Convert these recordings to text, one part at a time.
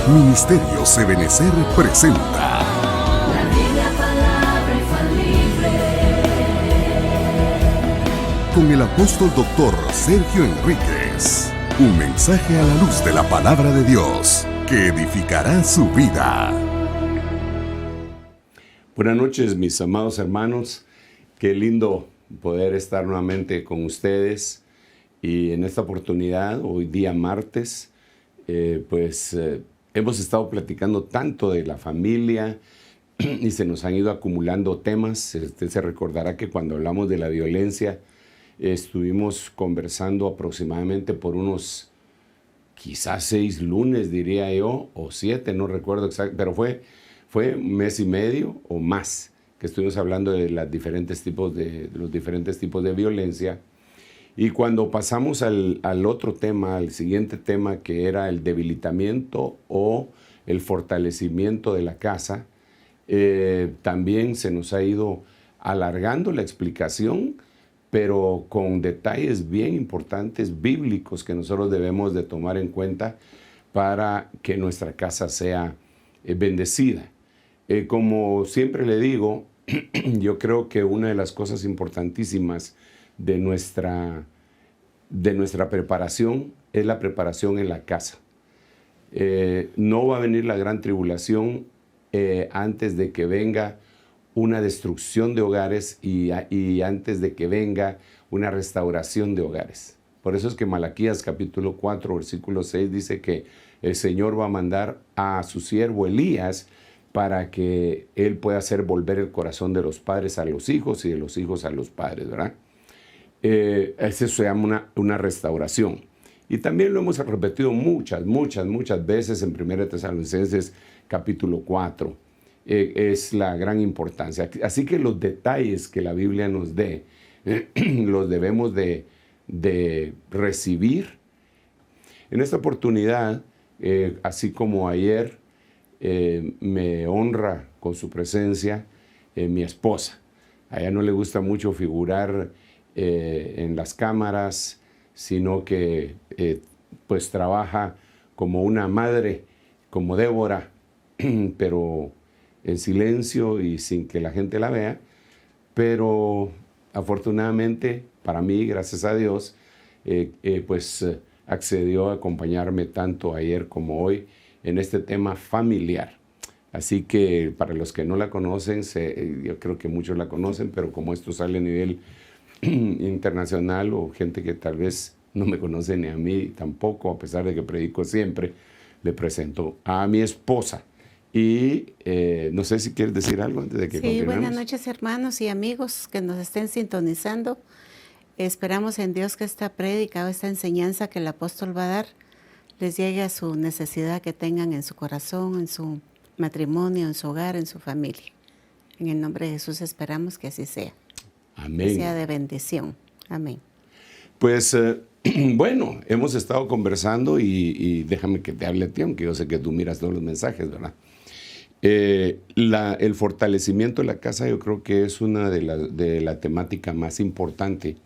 Ministerios Ebenecer presenta La Biblia, palabra infalible. con el apóstol doctor Sergio Enríquez. Un mensaje a la luz de la palabra de Dios que edificará su vida. Buenas noches, mis amados hermanos. Qué lindo poder estar nuevamente con ustedes. Y en esta oportunidad, hoy día martes, hemos estado platicando tanto de la familia y se nos han ido acumulando temas. Usted se recordará que cuando hablamos de la violencia, estuvimos conversando aproximadamente por unos quizás 6 lunes, diría yo, o 7, no recuerdo exacto, pero fue un mes y medio o más que estuvimos hablando de los diferentes tipos de violencia. Y cuando pasamos al otro tema, al siguiente tema, que era el debilitamiento o el fortalecimiento de la casa, también se nos ha ido alargando la explicación, pero con detalles bien importantes bíblicos que nosotros debemos de tomar en cuenta para que nuestra casa sea bendecida. Como siempre le digo, yo creo que una de las cosas importantísimas de nuestra preparación es la preparación en la casa. No va a venir la gran tribulación antes de que venga una destrucción de hogares y antes de que venga una restauración de hogares. Por eso es que Malaquías capítulo 4, versículo 6 dice que el Señor va a mandar a su siervo Elías para que él pueda hacer volver el corazón de los padres a los hijos y de los hijos a los padres, ¿verdad? Eso se llama una restauración. Y también lo hemos repetido muchas veces en 1 Tesalonicenses capítulo 4. Es la gran importancia. Así que los detalles que la Biblia nos dé, los debemos de recibir. En esta oportunidad, así como ayer, me honra con su presencia mi esposa. A ella no le gusta mucho figurar en las cámaras, sino que pues trabaja como una madre, como Débora, pero en silencio y sin que la gente la vea. Pero afortunadamente para mí, gracias a Dios, accedió a acompañarme tanto ayer como hoy en este tema familiar. Así que para los que no la conocen, yo creo que muchos la conocen, pero como esto sale a nivel internacional o gente que tal vez no me conoce ni a mí tampoco, a pesar de que predico siempre, le presento a mi esposa. Y no sé si quieres decir algo antes de que continuemos. Sí, buenas noches, hermanos y amigos que nos estén sintonizando. Esperamos en Dios que esta prédica o esta enseñanza que el apóstol va a dar les llegue a su necesidad que tengan en su corazón, en su matrimonio, en su hogar, en su familia. En el nombre de Jesús esperamos que así sea. Amén. Que sea de bendición. Amén. Pues bueno, hemos estado conversando y déjame que te hable a ti, aunque yo sé que tú miras todos los mensajes, ¿verdad? El fortalecimiento de la casa yo creo que es una de la temática más importante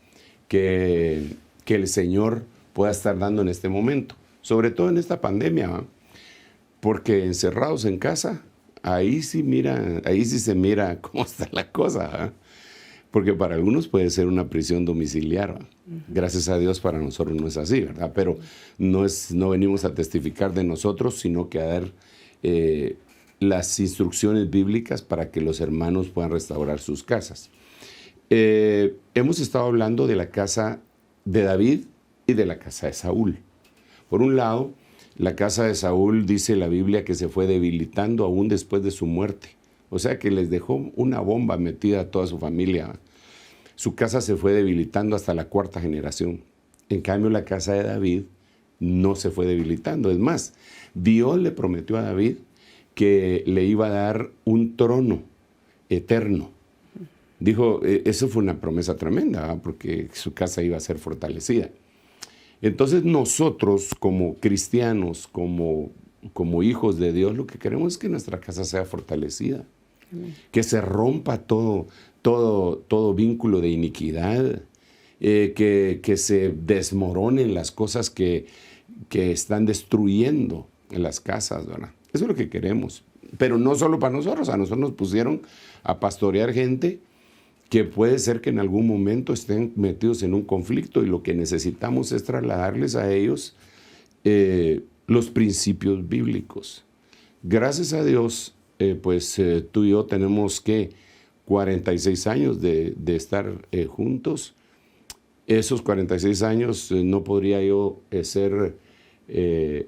que el Señor pueda estar dando en este momento, sobre todo en esta pandemia, ¿va? Porque encerrados en casa, ahí sí se mira cómo está la cosa, ¿va? Porque para algunos puede ser una prisión domiciliar, ¿va? Gracias a Dios para nosotros no es así, ¿verdad? Pero no venimos a testificar de nosotros, sino que a dar las instrucciones bíblicas para que los hermanos puedan restaurar sus casas. Hemos estado hablando de la casa de David y de la casa de Saúl. Por un lado, la casa de Saúl dice la Biblia que se fue debilitando aún después de su muerte. O sea que les dejó una bomba metida a toda su familia. Su casa se fue debilitando hasta la 4ª generación. En cambio, la casa de David no se fue debilitando. Es más, Dios le prometió a David que le iba a dar un trono eterno. Dijo, eso fue una promesa tremenda, ¿verdad? Porque su casa iba a ser fortalecida. Entonces nosotros como cristianos, como hijos de Dios, lo que queremos es que nuestra casa sea fortalecida. Amén. Que se rompa todo vínculo de iniquidad, que se desmoronen las cosas que están destruyendo en las casas, ¿verdad? Eso es lo que queremos. Pero no solo para nosotros, a nosotros nos pusieron a pastorear gente que puede ser que en algún momento estén metidos en un conflicto y lo que necesitamos es trasladarles a ellos los principios bíblicos. Gracias a Dios, tú y yo tenemos que 46 años de estar juntos. Esos 46 años no podría yo ser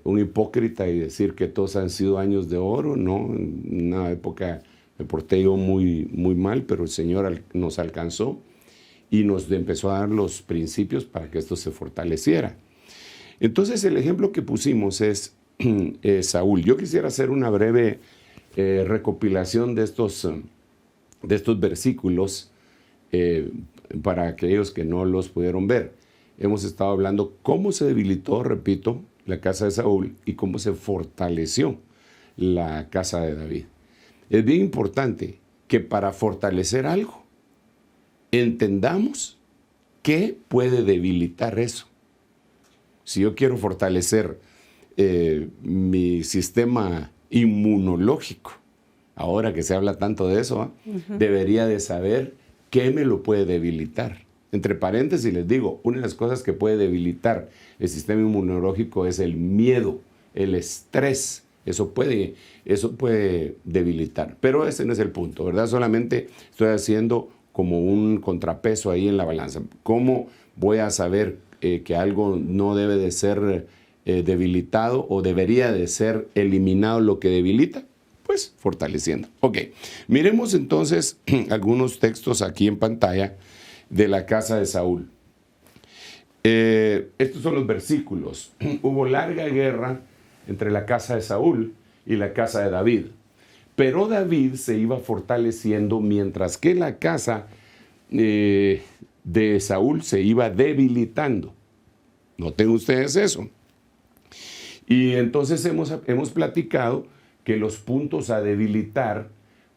un hipócrita y decir que todos han sido años de oro, ¿no? En una época me porté yo muy, muy mal, pero el Señor nos alcanzó y nos empezó a dar los principios para que esto se fortaleciera. Entonces el ejemplo que pusimos es Saúl. Yo quisiera hacer una breve recopilación de estos versículos para aquellos que no los pudieron ver. Hemos estado hablando cómo se debilitó, repito, la casa de Saúl y cómo se fortaleció la casa de David. Es bien importante que para fortalecer algo entendamos qué puede debilitar eso. Si yo quiero fortalecer mi sistema inmunológico, ahora que se habla tanto de eso, debería de saber qué me lo puede debilitar. Entre paréntesis les digo, una de las cosas que puede debilitar el sistema inmunológico es el miedo, el estrés. Eso puede debilitar. Pero ese no es el punto, ¿verdad? Solamente estoy haciendo como un contrapeso ahí en la balanza. ¿Cómo voy a saber que algo no debe de ser debilitado o debería de ser eliminado lo que debilita? Pues fortaleciendo. Ok, miremos entonces algunos textos aquí en pantalla de la casa de Saúl. Estos son los versículos. Hubo larga guerra entre la casa de Saúl y la casa de David. Pero David se iba fortaleciendo mientras que la casa de Saúl se iba debilitando. Noten ustedes eso. Y entonces hemos platicado que los puntos a debilitar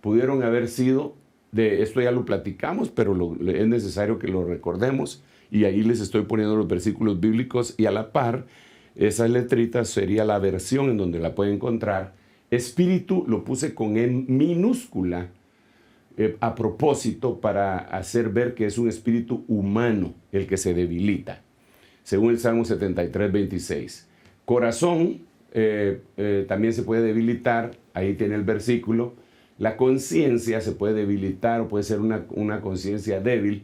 pudieron haber sido, esto ya lo platicamos, pero es necesario que lo recordemos, y ahí les estoy poniendo los versículos bíblicos y a la par, esas letritas sería la versión en donde la pueden encontrar. Espíritu lo puse con E minúscula a propósito para hacer ver que es un espíritu humano el que se debilita, según el Salmo 73, 26. Corazón también se puede debilitar, ahí tiene el versículo. La conciencia se puede debilitar o puede ser una conciencia débil,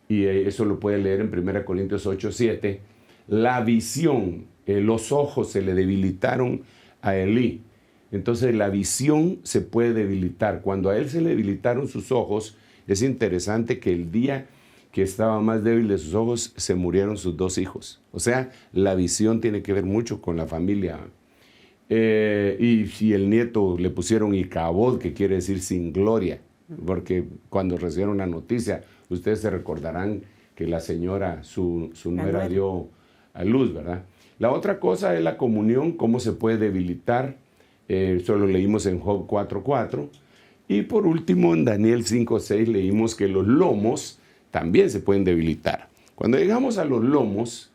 y eso lo puede leer en 1 Corintios 8, 7. La visión, los ojos se le debilitaron a Elí. Entonces la visión se puede debilitar. Cuando a él se le debilitaron sus ojos, es interesante que el día que estaba más débil de sus ojos, se murieron sus 2 hijos. O sea, la visión tiene que ver mucho con la familia. Y si el nieto le pusieron Icabod, que quiere decir sin gloria, porque cuando recibieron la noticia, ustedes se recordarán que la señora, su nuera dio a luz, ¿verdad? La otra cosa es la comunión, cómo se puede debilitar. Eso lo leímos en Job 4:4. Y por último, en Daniel 5:6 leímos que los lomos también se pueden debilitar. Cuando llegamos a los lomos,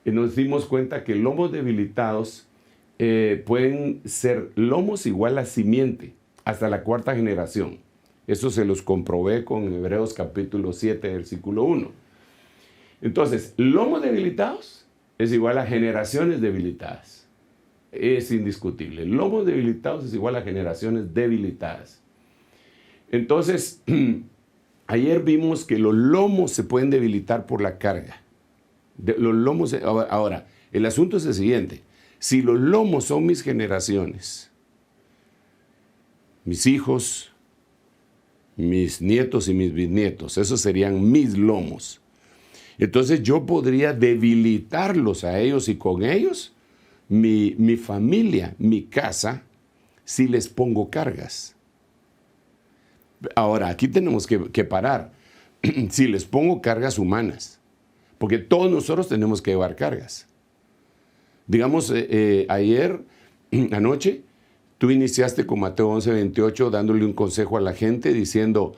nos dimos cuenta que lomos debilitados pueden ser lomos igual a simiente, hasta la 4ª generación. Eso se los comprobé con Hebreos capítulo 7, versículo 1. Entonces, lomos debilitados es igual a generaciones debilitadas. Es indiscutible. Lomos debilitados es igual a generaciones debilitadas. Entonces, ayer vimos que los lomos se pueden debilitar por la carga. Los lomos, ahora, el asunto es el siguiente. Si los lomos son mis generaciones, mis hijos, mis nietos y mis bisnietos, esos serían mis lomos. Entonces yo podría debilitarlos a ellos y con ellos mi familia, mi casa, si les pongo cargas. Ahora, aquí tenemos que parar. Si les pongo cargas humanas, porque todos nosotros tenemos que llevar cargas. Digamos, anoche, tú iniciaste con Mateo 11, 28, dándole un consejo a la gente, diciendo,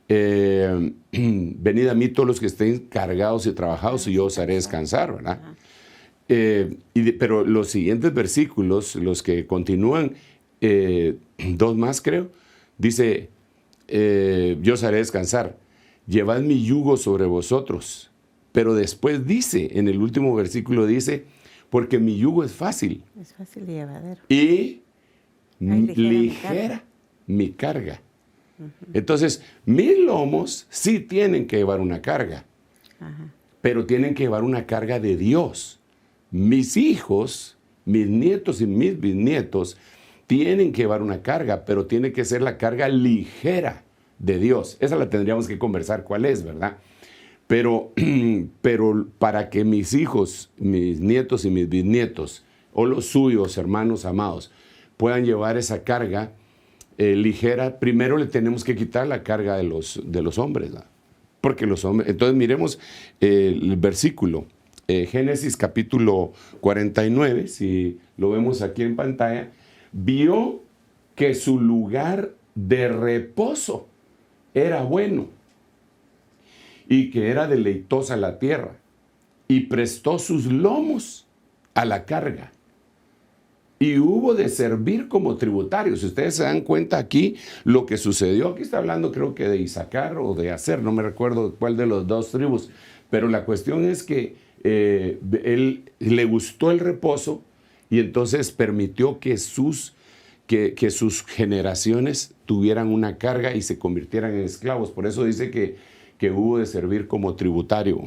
venid a mí todos los que estén cargados y trabajados y yo os haré descansar, ¿verdad? Pero los siguientes versículos, los que continúan, 2 más creo, dice, yo os haré descansar, llevad mi yugo sobre vosotros. Pero después dice, en el último versículo dice, porque mi yugo es fácil. Es fácil de llevadero. Y ligera mi carga. Entonces, mis lomos sí tienen que llevar una carga, pero tienen que llevar una carga de Dios. Mis hijos, mis nietos y mis bisnietos tienen que llevar una carga, pero tiene que ser la carga ligera de Dios. Esa la tendríamos que conversar cuál es, ¿verdad? Pero para que mis hijos, mis nietos y mis bisnietos, o los suyos, hermanos amados, puedan llevar esa carga ligera, primero le tenemos que quitar la carga de los hombres, ¿verdad? Porque los hombres, entonces miremos el versículo, Génesis capítulo 49, si lo vemos aquí en pantalla, vio que su lugar de reposo era bueno y que era deleitosa la tierra, y prestó sus lomos a la carga. Y hubo de servir como tributarios. Si ustedes se dan cuenta aquí lo que sucedió, aquí está hablando creo que de Isaacar o de Aser, no me recuerdo cuál de los 2 tribus, pero la cuestión es que él le gustó el reposo y entonces permitió que sus generaciones tuvieran una carga y se convirtieran en esclavos. Por eso dice que hubo de servir como tributario.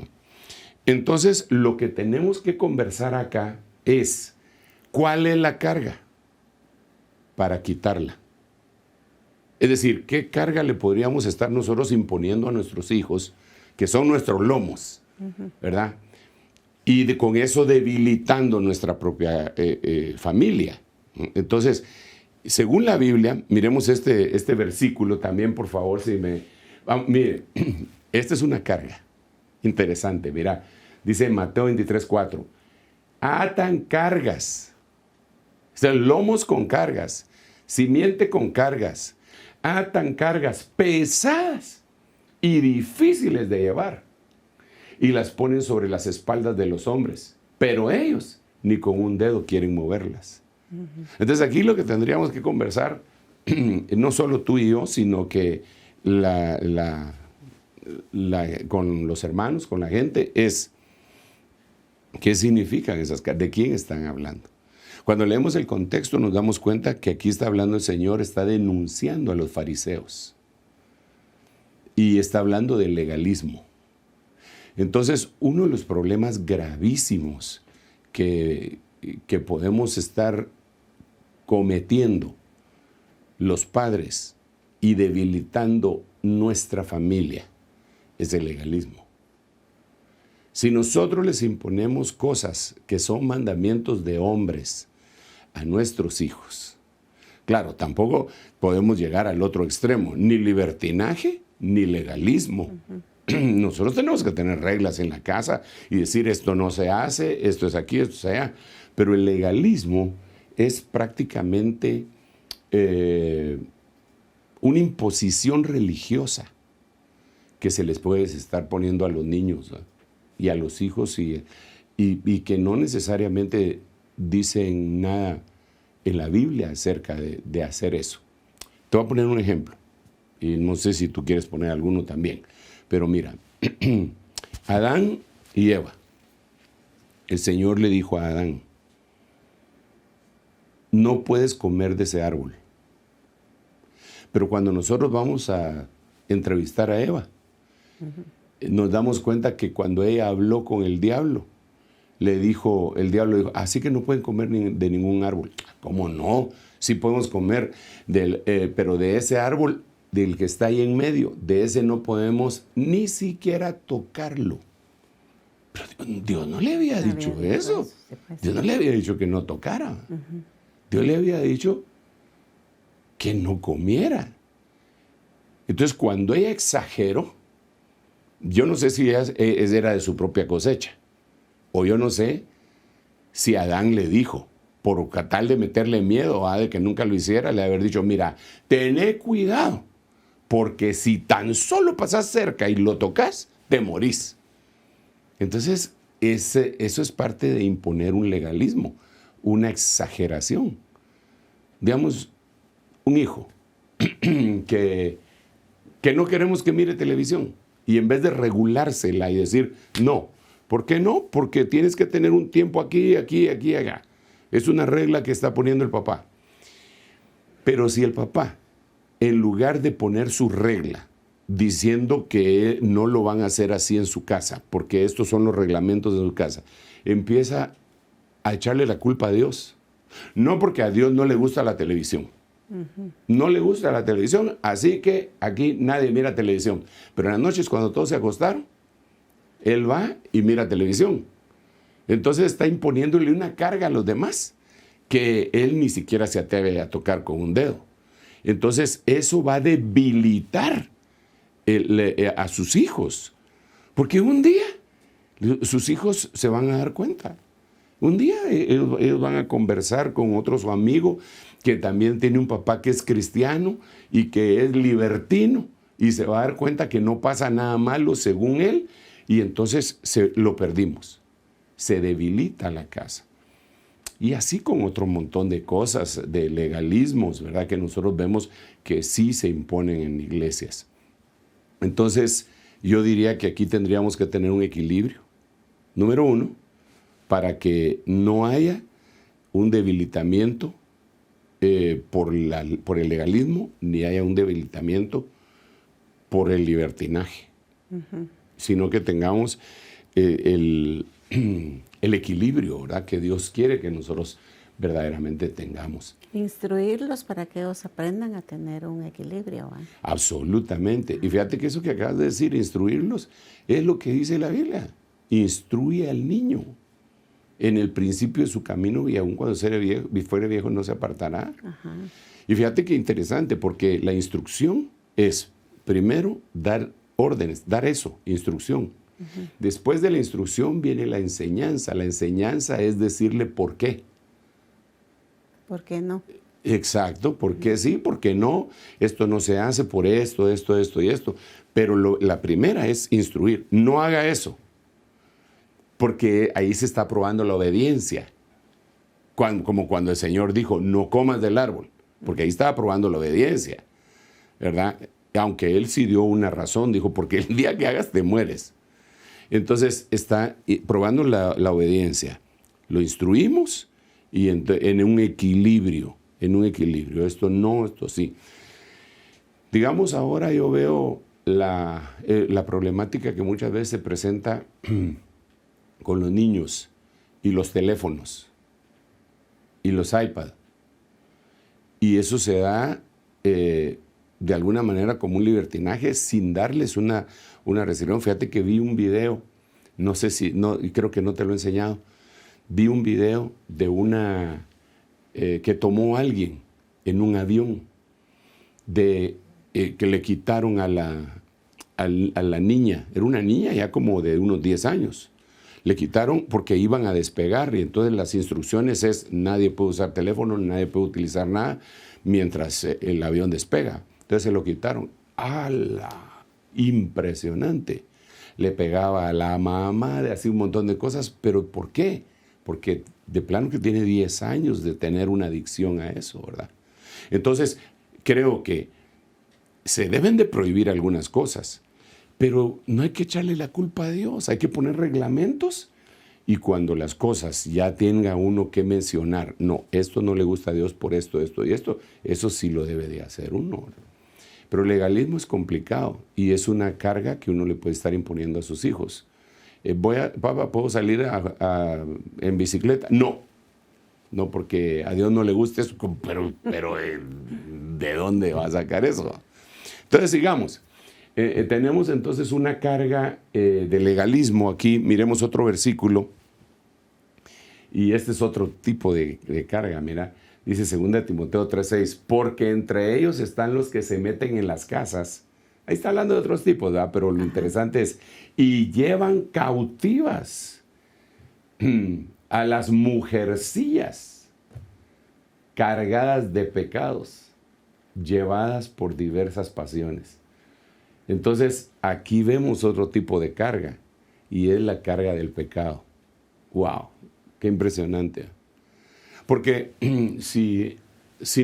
Entonces, lo que tenemos que conversar acá es, ¿cuál es la carga para quitarla? Es decir, ¿qué carga le podríamos estar nosotros imponiendo a nuestros hijos, que son nuestros lomos, ¿verdad? Y con eso debilitando nuestra propia familia. Entonces, según la Biblia, miremos este versículo también, por favor, mire, esta es una carga interesante, mira, dice Mateo 23:4, atan cargas, o sea, lomos con cargas, simiente con cargas, atan cargas pesadas y difíciles de llevar y las ponen sobre las espaldas de los hombres, pero ellos ni con un dedo quieren moverlas. Entonces aquí lo que tendríamos que conversar, no solo tú y yo, sino que con los hermanos, con la gente, es ¿qué significan esas cargas? ¿De quién están hablando? Cuando leemos el contexto nos damos cuenta que aquí está hablando el Señor, está denunciando a los fariseos y está hablando del legalismo. Entonces, uno de los problemas gravísimos que podemos estar cometiendo los padres y debilitando nuestra familia es el legalismo. Si nosotros les imponemos cosas que son mandamientos de hombres a nuestros hijos, claro, tampoco podemos llegar al otro extremo, ni libertinaje ni legalismo. Nosotros tenemos que tener reglas en la casa y decir esto no se hace, esto es aquí, esto es allá. Pero el legalismo es prácticamente una imposición religiosa que se les puede estar poniendo a los niños, ¿no? Y a los hijos y que no necesariamente dicen nada en la Biblia acerca de hacer eso. Te voy a poner un ejemplo y no sé si tú quieres poner alguno también. Pero mira, Adán y Eva, el Señor le dijo a Adán, no puedes comer de ese árbol. Pero cuando nosotros vamos a entrevistar a Eva, nos damos cuenta que cuando ella habló con el diablo, el diablo dijo, así que no pueden comer de ningún árbol. ¿Cómo no? Sí podemos comer, pero de ese árbol, del que está ahí en medio, de ese no podemos ni siquiera tocarlo. Pero Dios no le había dicho eso. Dios no le había dicho que no tocara. Dios le había dicho que no comiera. Entonces, cuando ella exageró, yo no sé si ella era de su propia cosecha, o yo no sé si Adán le dijo, por tal de meterle miedo de que nunca lo hiciera, le haber dicho, mira, tené cuidado, porque si tan solo pasas cerca y lo tocas, te morís. Entonces, eso es parte de imponer un legalismo, una exageración. Digamos, un hijo que no queremos que mire televisión y en vez de regulársela y decir, no, ¿por qué no? Porque tienes que tener un tiempo aquí, aquí, aquí, allá. Es una regla que está poniendo el papá. Pero si el papá, en lugar de poner su regla, diciendo que no lo van a hacer así en su casa, porque estos son los reglamentos de su casa, empieza a echarle la culpa a Dios. No, porque a Dios no le gusta la televisión. No le gusta la televisión, así que aquí nadie mira televisión. Pero en las noches cuando todos se acostaron, él va y mira televisión. Entonces está imponiéndole una carga a los demás que él ni siquiera se atreve a tocar con un dedo. Entonces eso va a debilitar a sus hijos. Porque un día sus hijos se van a dar cuenta. Un día ellos van a conversar con otro su amigo que también tiene un papá que es cristiano y que es libertino y se va a dar cuenta que no pasa nada malo según él y entonces lo perdimos. Se debilita la casa. Y así con otro montón de cosas, de legalismos, ¿verdad? Que nosotros vemos que sí se imponen en iglesias. Entonces, yo diría que aquí tendríamos que tener un equilibrio. Número uno, para que no haya un debilitamiento por el legalismo, ni haya un debilitamiento por el libertinaje, sino que tengamos el equilibrio, ¿verdad? Que Dios quiere que nosotros verdaderamente tengamos. Instruirlos para que ellos aprendan a tener un equilibrio. ¿Eh? Absolutamente. Y fíjate que eso que acabas de decir, instruirlos, es lo que dice la Biblia. Instruye al niño en el principio de su camino y aun cuando fuere viejo no se apartará. Ajá. Y fíjate que interesante, porque la instrucción es, primero, dar órdenes, dar eso, instrucción. Uh-huh. Después de la instrucción viene la enseñanza. La enseñanza es decirle por qué. ¿Por qué no? Exacto, ¿por qué sí? ¿Por qué no? Esto no se hace por esto y esto. Pero la primera es instruir. No haga eso. Porque ahí se está probando la obediencia. Como cuando el Señor dijo, no comas del árbol. Porque ahí estaba probando la obediencia. ¿Verdad? Aunque Él sí dio una razón. Dijo, porque el día que hagas te mueres. Entonces está probando la obediencia. Lo instruimos y en un equilibrio. En un equilibrio. Esto no, esto sí. Digamos, ahora yo veo la problemática que muchas veces se presenta con los niños y los teléfonos y los iPad. Y eso se da de alguna manera como un libertinaje sin darles una restricción. Fíjate que vi un video, no sé si, no, creo que no te lo he enseñado, vi un video de una que tomó alguien en un avión que le quitaron a la niña, era una niña ya como de unos 10 años. Le quitaron porque iban a despegar y entonces las instrucciones es nadie puede usar teléfono, nadie puede utilizar nada mientras el avión despega. Entonces se lo quitaron. ¡Hala! Impresionante. Le pegaba a la mamá, de así un montón de cosas. ¿Pero por qué? Porque de plano que tiene 10 años de tener una adicción a eso, ¿verdad? Entonces creo que se deben de prohibir algunas cosas. Pero no hay que echarle la culpa a Dios, hay que poner reglamentos y cuando las cosas ya tenga uno que mencionar, no, esto no le gusta a Dios por esto, esto y esto, eso sí lo debe de hacer uno. Pero el legalismo es complicado y es una carga que uno le puede estar imponiendo a sus hijos. Papá, ¿puedo salir en bicicleta? No, porque a Dios no le gusta eso, pero ¿de dónde va a sacar eso? Entonces sigamos. Tenemos entonces una carga de legalismo aquí. Miremos otro versículo. Y este es otro tipo de carga. Mira, dice 2 Timoteo 3:6. Porque entre ellos están los que se meten en las casas. Ahí está hablando de otros tipos, ¿verdad? Pero lo interesante es, y llevan cautivas a las mujercillas cargadas de pecados, llevadas por diversas pasiones. Entonces, aquí vemos otro tipo de carga. y es la carga del pecado. ¡Wow! ¡Qué impresionante! Porque si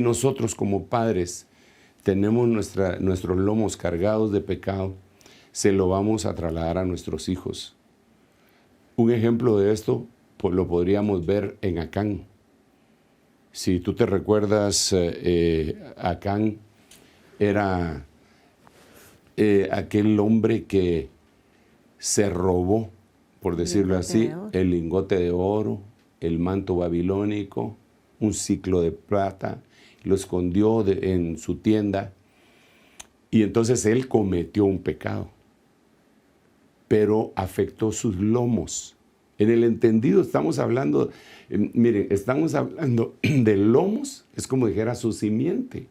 nosotros como padres tenemos nuestros lomos cargados de pecado, se lo vamos a trasladar a nuestros hijos. Un ejemplo de esto pues, lo podríamos ver en Acán. Si tú te recuerdas, Acán era aquel hombre que se robó, por decirlo así, el lingote de oro, el manto babilónico, un ciclo de plata, lo escondió en su tienda, y entonces él cometió un pecado, pero afectó sus lomos. En el entendido estamos hablando, miren, estamos hablando de lomos, es como dijera su simiente.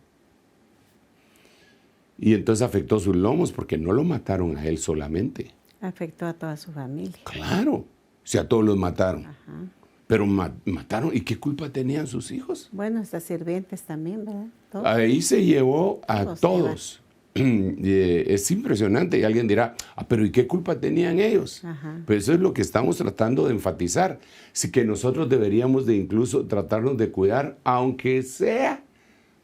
Y entonces afectó sus lomos porque no lo mataron a él solamente. Afectó a toda su familia. Claro, o sea, a todos los mataron. Ajá. Pero mataron, ¿y qué culpa tenían sus hijos? Bueno, estas sirvientes también, ¿verdad? ¿Todos? Ahí se llevó a todos. Es impresionante y alguien dirá, pero ¿y qué culpa tenían ellos? Ajá. Pues eso es lo que estamos tratando de enfatizar. Sí que nosotros deberíamos de incluso tratarnos de cuidar, aunque sea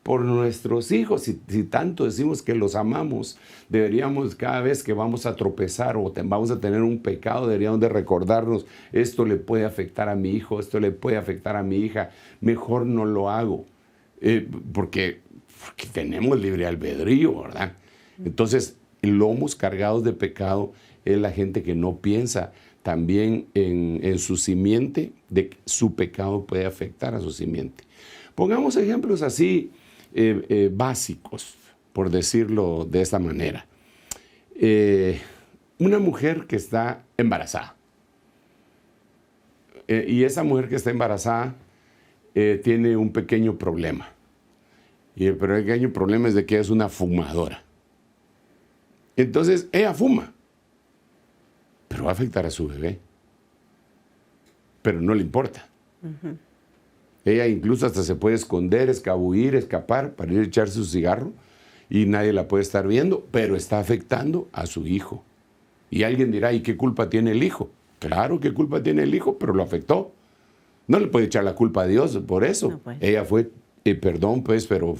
por nuestros hijos. Si tanto decimos que los amamos, deberíamos cada vez que vamos a tropezar o vamos a tener un pecado, deberíamos de recordarnos, esto le puede afectar a mi hijo, esto le puede afectar a mi hija, mejor no lo hago. Porque tenemos libre albedrío, ¿verdad? Entonces, lomos cargados de pecado es la gente que no piensa también en su simiente, de que su pecado puede afectar a su simiente. Pongamos ejemplos así básicos, por decirlo de esta manera. Una mujer que está embarazada. Y esa mujer que está embarazada tiene un pequeño problema. Y el pequeño problema es de que ella es una fumadora. Entonces, ella fuma, pero va a afectar a su bebé. Pero no le importa. Uh-huh. Ella incluso hasta se puede esconder, escabullir, escapar para ir a echarse su cigarro y nadie la puede estar viendo, pero está afectando a su hijo. Y alguien dirá, ¿y qué culpa tiene el hijo? Claro que culpa tiene el hijo, pero lo afectó. No le puede echar la culpa a Dios por eso. No, pues. Ella fue... pero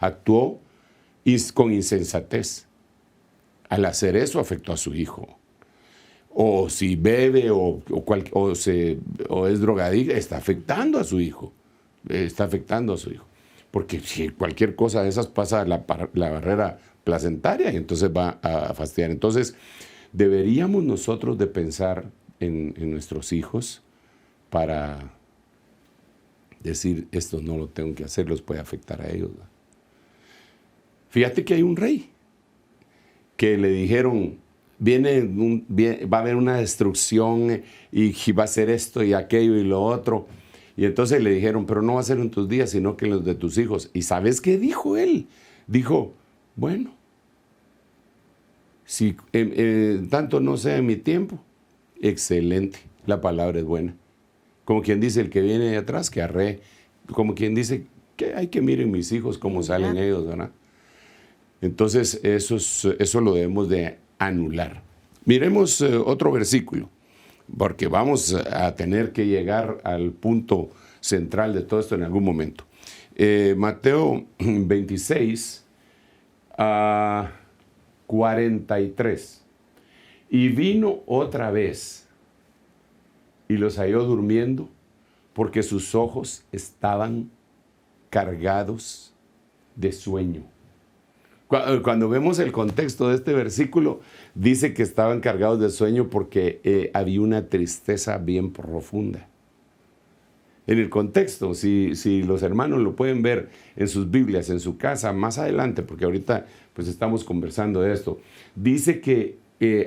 actuó con insensatez. Al hacer eso afectó a su hijo. O si bebe o es drogadicto, está afectando a su hijo. Porque si cualquier cosa de esas pasa la barrera placentaria y entonces va a fastidiar. Entonces, deberíamos nosotros de pensar en nuestros hijos para decir, esto no lo tengo que hacer, los puede afectar a ellos. Fíjate que hay un rey que le dijeron, va a haber una destrucción y va a ser esto y aquello y lo otro. Y entonces le dijeron, pero no va a ser en tus días, sino que en los de tus hijos. ¿Y sabes qué dijo él? Dijo, bueno, si tanto no sea en mi tiempo, excelente, la palabra es buena. Como quien dice, el que viene de atrás, que arree. Como quien dice, que hay que miren mis hijos cómo salen ellos, ¿verdad? Entonces, eso lo debemos de anular. Miremos otro versículo, porque vamos a tener que llegar al punto central de todo esto en algún momento. Mateo 26, 43. Y vino otra vez y los halló durmiendo porque sus ojos estaban cargados de sueño. Cuando vemos el contexto de este versículo, dice que estaban cargados de sueño porque había una tristeza bien profunda. En el contexto, si los hermanos lo pueden ver en sus Biblias, en su casa, más adelante, porque ahorita pues estamos conversando de esto, dice que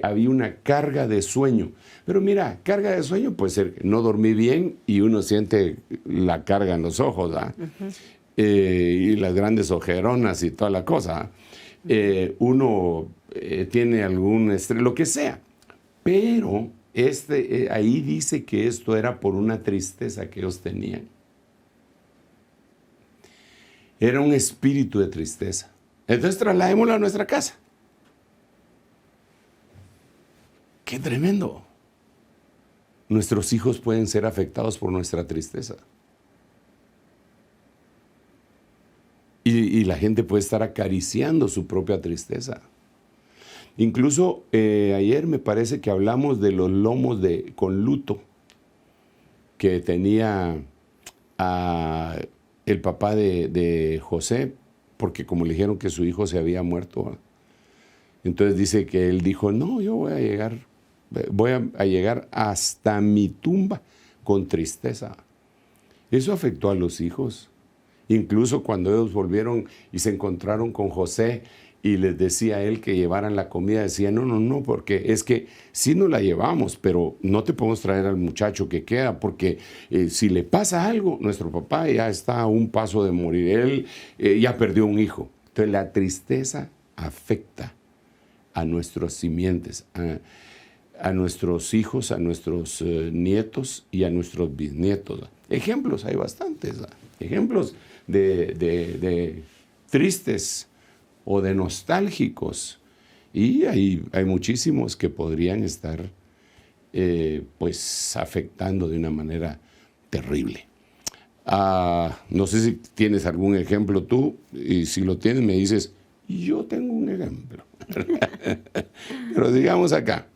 había una carga de sueño. Pero mira, carga de sueño puede ser que no dormí bien y uno siente la carga en los ojos, ¿verdad? Uh-huh. Y las grandes ojeronas y toda la cosa. Uno tiene algún estrés, lo que sea. Pero ahí dice que esto era por una tristeza que ellos tenían. Era un espíritu de tristeza. Entonces trasladémoslo a nuestra casa. ¡Qué tremendo! nuestros hijos pueden ser afectados por nuestra tristeza. Y la gente puede estar acariciando su propia tristeza. Incluso ayer me parece que hablamos de los lomos con luto que tenía el papá de José, porque como le dijeron que su hijo se había muerto, ¿verdad? Entonces dice que él dijo, no, yo voy a llegar hasta mi tumba con tristeza. Eso afectó a los hijos. Incluso cuando ellos volvieron y se encontraron con José y les decía a él que llevaran la comida, decía, no, porque es que sí nos la llevamos, pero no te podemos traer al muchacho que queda, porque si le pasa algo, nuestro papá ya está a un paso de morir, él ya perdió un hijo. Entonces la tristeza afecta a nuestros simientes, a nuestros hijos, a nuestros nietos y a nuestros bisnietos. Ejemplos hay bastantes, ejemplos de tristes o de nostálgicos, y hay muchísimos que podrían estar pues afectando de una manera terrible. No sé si tienes algún ejemplo tú, y si lo tienes me dices, yo tengo un ejemplo. Pero digamos acá.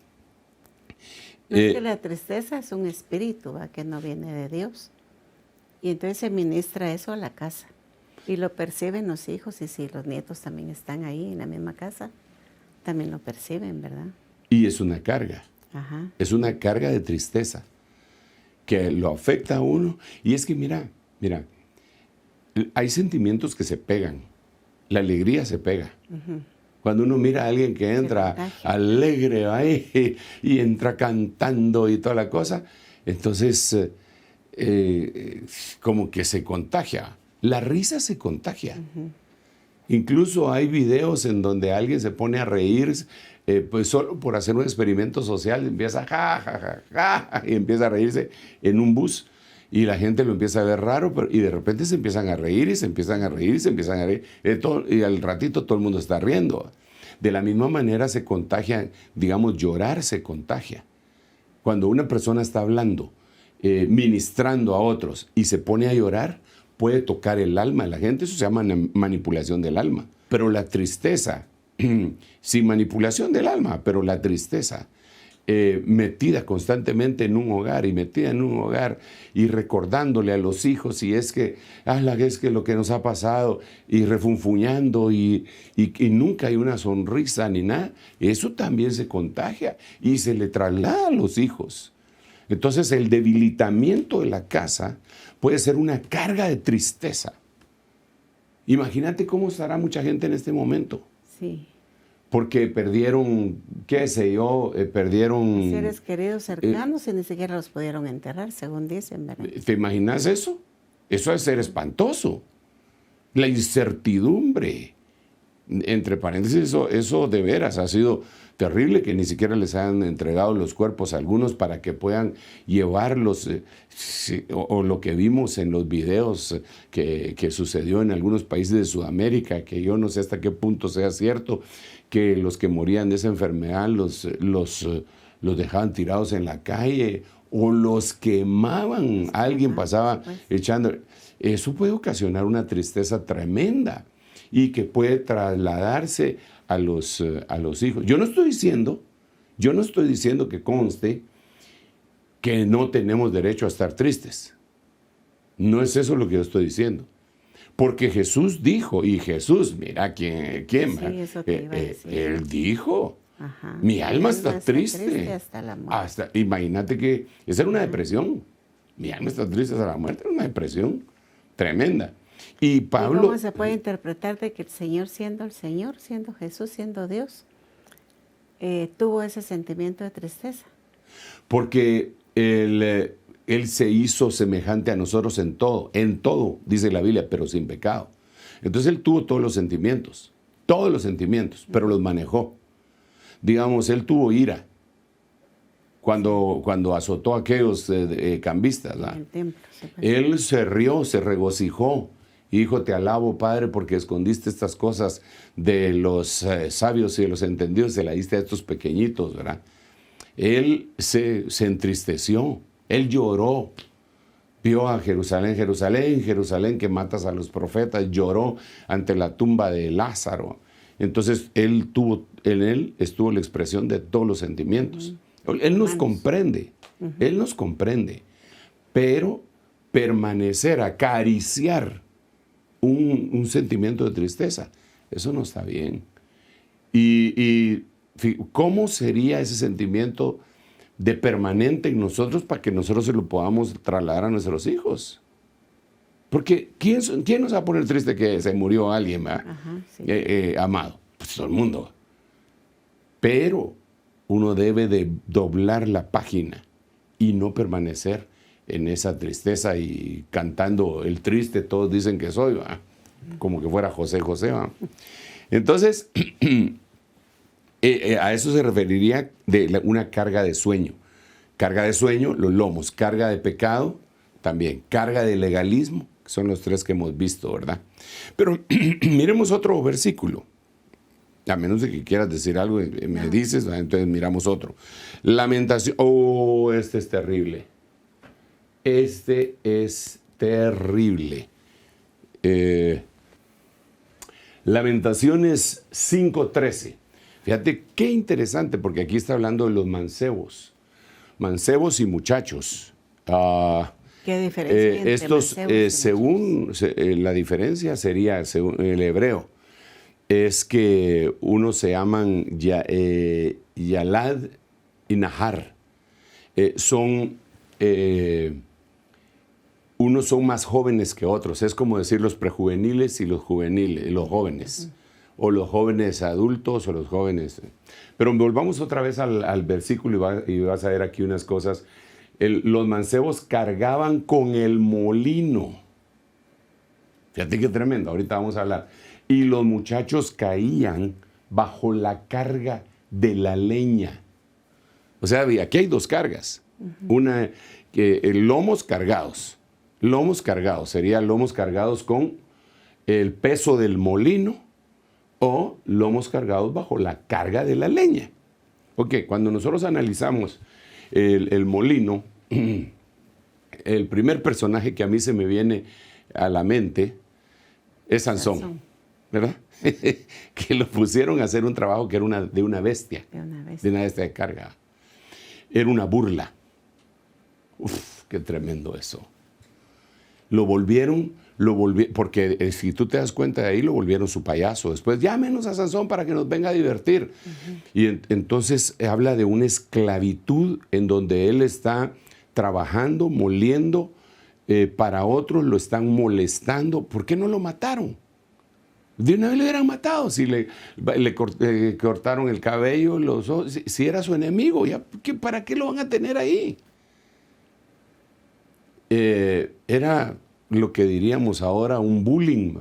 Es que la tristeza es un espíritu, ¿va? Que no viene de Dios. Y entonces se ministra eso a la casa. Y lo perciben los hijos, y si los nietos también están ahí en la misma casa, también lo perciben, ¿verdad? Y es una carga. Ajá. Es una carga de tristeza que lo afecta a uno. Y es que mira, hay sentimientos que se pegan. La alegría se pega. Uh-huh. Cuando uno mira a alguien que entra alegre ahí y entra cantando y toda la cosa, entonces como que se contagia. La risa se contagia. Uh-huh. Incluso hay videos en donde alguien se pone a reír, pues solo por hacer un experimento social, empieza y empieza a reírse en un bus. Y la gente lo empieza a ver raro, y de repente se empiezan a reír, y se empiezan a reír, y se empiezan a reír. Y al ratito todo el mundo está riendo. De la misma manera se contagia, digamos, llorar se contagia. Cuando una persona está hablando, ministrando a otros, y se pone a llorar, puede tocar el alma de la gente. Eso se llama manipulación del alma. Pero la tristeza, sin manipulación del alma, pero la tristeza, metida constantemente en un hogar y recordándole a los hijos, y es que lo que nos ha pasado, y refunfuñando y nunca hay una sonrisa ni nada, eso también se contagia y se le traslada a los hijos. Entonces el debilitamiento de la casa puede ser una carga de tristeza. Imagínate cómo estará mucha gente en este momento. Sí. Porque perdieron, qué sé yo, perdieron... seres queridos cercanos y ni siquiera los pudieron enterrar, según dicen, ¿verdad? ¿Te imaginas eso? Eso es ser espantoso. La incertidumbre. Entre paréntesis, eso de veras ha sido terrible, que ni siquiera les han entregado los cuerpos a algunos para que puedan llevarlos, o lo que vimos en los videos que sucedió en algunos países de Sudamérica, que yo no sé hasta qué punto sea cierto, que los que morían de esa enfermedad los dejaban tirados en la calle o los quemaban. Alguien pasaba echando. Eso puede ocasionar una tristeza tremenda y que puede trasladarse a los hijos. Yo no estoy diciendo que conste que no tenemos derecho a estar tristes. No es eso lo que yo estoy diciendo. Porque Jesús dijo, y Jesús, mira, ¿quién? Sí, eso te iba a decir. Él dijo, mi alma está triste hasta la muerte. Imagínate que esa era una depresión. Mi alma está triste hasta la muerte, era una depresión tremenda. Y Pablo... ¿Y cómo se puede interpretar de que el Señor, siendo Jesús, siendo Dios, tuvo ese sentimiento de tristeza? Porque Él se hizo semejante a nosotros en todo, dice la Biblia, pero sin pecado. Entonces Él tuvo todos los sentimientos, pero los manejó. Digamos, Él tuvo ira cuando azotó a aquellos cambistas. En el templo, Él se rió, se regocijó. Hijo, te alabo, Padre, porque escondiste estas cosas de los sabios y de los entendidos, se la diste a estos pequeñitos, ¿verdad? Él se entristeció, él lloró. Vio a Jerusalén, Jerusalén, Jerusalén, que matas a los profetas. Lloró ante la tumba de Lázaro. Entonces, en él estuvo la expresión de todos los sentimientos. Él nos comprende, él nos comprende. Pero permanecer, acariciar un sentimiento de tristeza, eso no está bien. Y ¿cómo sería ese sentimiento de permanente en nosotros para que nosotros se lo podamos trasladar a nuestros hijos? Porque ¿quién nos va a poner triste que se murió alguien amado? Pues todo el mundo. Pero uno debe de doblar la página y no permanecer en esa tristeza y cantando el triste, todos dicen que soy, ¿va? Como que fuera José José, ¿va? Entonces, a eso se referiría de una carga de sueño. Carga de sueño, los lomos. Carga de pecado, también. Carga de legalismo, que son los tres que hemos visto, ¿verdad? Pero miremos otro versículo. A menos de que quieras decir algo, me dices, entonces miramos otro. Lamentación. Oh, este es terrible. Este es terrible. Lamentaciones 5:13. Fíjate qué interesante, porque aquí está hablando de los mancebos. Mancebos y muchachos. ¿Qué diferencia entre estos, mancebos y la diferencia sería, según el hebreo, es que unos se llaman Yalad y Nahar. Unos son más jóvenes que otros. Es como decir los prejuveniles y los juveniles, los jóvenes. O los jóvenes adultos o los jóvenes. Pero volvamos otra vez al versículo y vas a ver aquí unas cosas. Los mancebos cargaban con el molino. Fíjate qué tremendo, ahorita vamos a hablar. Y los muchachos caían bajo la carga de la leña. O sea, aquí hay dos cargas. Una, lomos cargados. Lomos cargados, sería lomos cargados con el peso del molino o lomos cargados bajo la carga de la leña. Ok, cuando nosotros analizamos el molino, el primer personaje que a mí se me viene a la mente es Sansón, ¿verdad? Que lo pusieron a hacer un trabajo que era de una bestia. De una bestia de carga. Era una burla. Uf, qué tremendo eso. Lo volvieron, porque si tú te das cuenta de ahí, lo volvieron su payaso. Después, llámenos a Sansón para que nos venga a divertir. Y entonces habla de una esclavitud en donde él está trabajando, moliendo, para otros lo están molestando. ¿Por qué no lo mataron? De una vez le hubieran matado. Si le cortaron el cabello, los ojos, si era su enemigo, ¿para qué lo van a tener ahí? Era lo que diríamos ahora un bullying,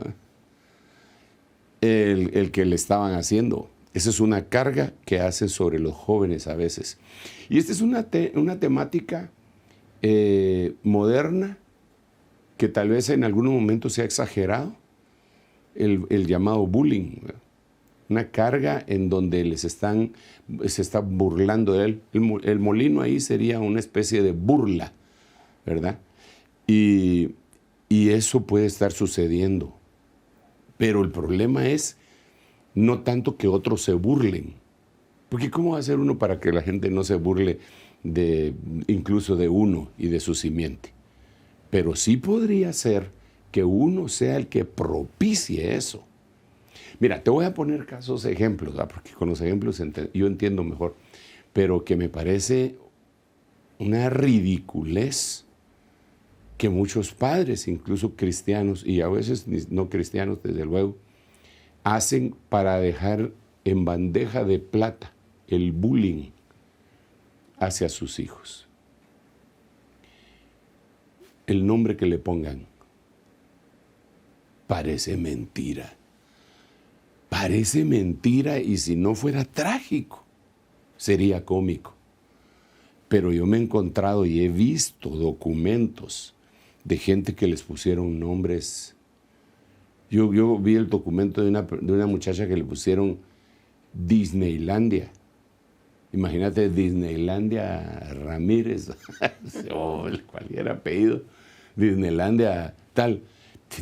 el que le estaban haciendo. Esa es una carga que hacen sobre los jóvenes a veces. Y esta es una temática moderna que tal vez en algunos momentos se ha exagerado, el llamado bullying, ¿verdad? Una carga en donde se está burlando de él. El molino ahí sería una especie de burla, ¿verdad? Y eso puede estar sucediendo. Pero el problema es no tanto que otros se burlen. Porque ¿cómo va a hacer uno para que la gente no se burle incluso de uno y de su simiente? Pero sí podría ser que uno sea el que propicie eso. Mira, te voy a poner ejemplos, ¿verdad? Porque con los ejemplos yo entiendo mejor. Pero que me parece una ridiculez que muchos padres, incluso cristianos, y a veces no cristianos, desde luego, hacen para dejar en bandeja de plata el bullying hacia sus hijos. El nombre que le pongan parece mentira. Parece mentira, y si no fuera trágico, sería cómico. Pero yo me he encontrado y he visto documentos de gente que les pusieron nombres. Yo vi el documento de una muchacha que le pusieron Disneylandia. Imagínate Disneylandia Ramírez, o cualquier apellido, Disneylandia tal.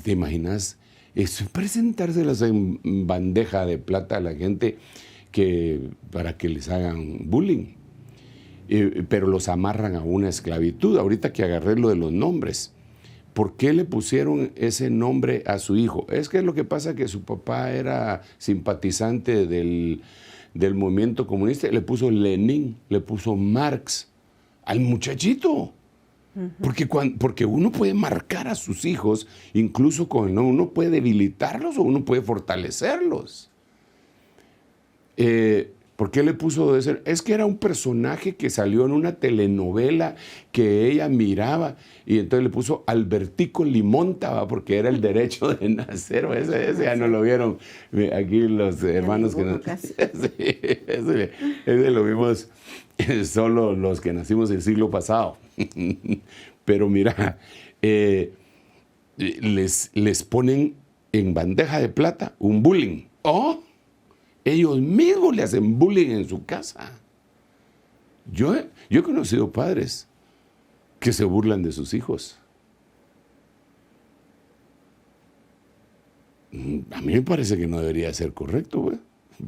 ¿Te imaginas? Eso es presentárselas en bandeja de plata a la gente para que les hagan bullying. Pero los amarran a una esclavitud. Ahorita que agarré lo de los nombres. ¿Por qué le pusieron ese nombre a su hijo? Es que lo que pasa que su papá era simpatizante del movimiento comunista, le puso Lenin, le puso Marx al muchachito. Porque uno puede marcar a sus hijos, incluso con el nombre, uno puede debilitarlos o uno puede fortalecerlos. ¿Por qué le puso ese? Es que era un personaje que salió en una telenovela que ella miraba y entonces le puso Albertico Limonta, ¿va? Porque era el derecho de nacer. Ese ya no lo vieron aquí los hermanos que no. Ese lo vimos solo los que nacimos el siglo pasado. Pero mira, les ponen en bandeja de plata un bullying. ¡Oh! Ellos mismos le hacen bullying en su casa. Yo he conocido padres que se burlan de sus hijos. A mí me parece que no debería ser correcto, güey.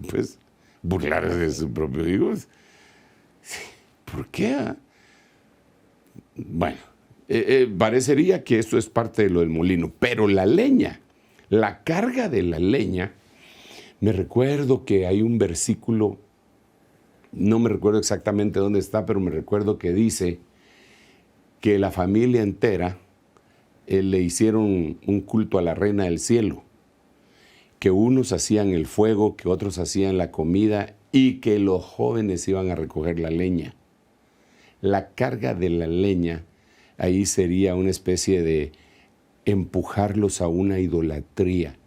Pues burlarse de sus propios hijos. ¿Por qué? Bueno, parecería que esto es parte de lo del molino, pero la leña, la carga de la leña. Me recuerdo que hay un versículo, no me recuerdo exactamente dónde está, pero me recuerdo que dice que la familia entera le hicieron un culto a la reina del cielo, que unos hacían el fuego, que otros hacían la comida y que los jóvenes iban a recoger la leña. La carga de la leña ahí sería una especie de empujarlos a una idolatría.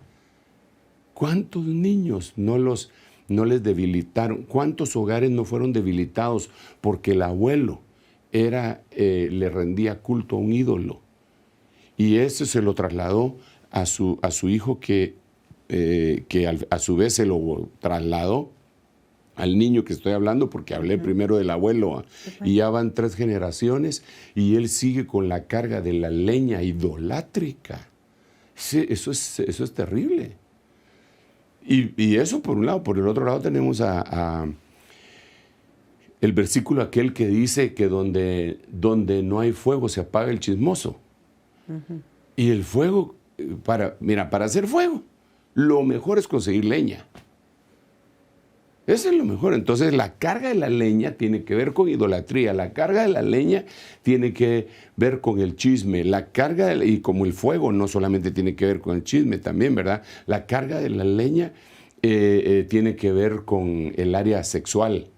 ¿Cuántos niños no les debilitaron? ¿Cuántos hogares no fueron debilitados porque el abuelo le rendía culto a un ídolo? Y ese se lo trasladó a su hijo que a su vez se lo trasladó al niño que estoy hablando, porque hablé primero del abuelo, y ya van 3 generaciones y él sigue con la carga de la leña idolátrica. Eso es terrible. Y eso por un lado. Por el otro lado tenemos el versículo aquel que dice que donde no hay fuego se apaga el chismoso. Y el fuego, para hacer fuego, lo mejor es conseguir leña. Eso es lo mejor. Entonces la carga de la leña tiene que ver con idolatría. La carga de la leña tiene que ver con el chisme. Y como el fuego no solamente tiene que ver con el chisme también, ¿verdad? La carga de la leña tiene que ver con el área sexual,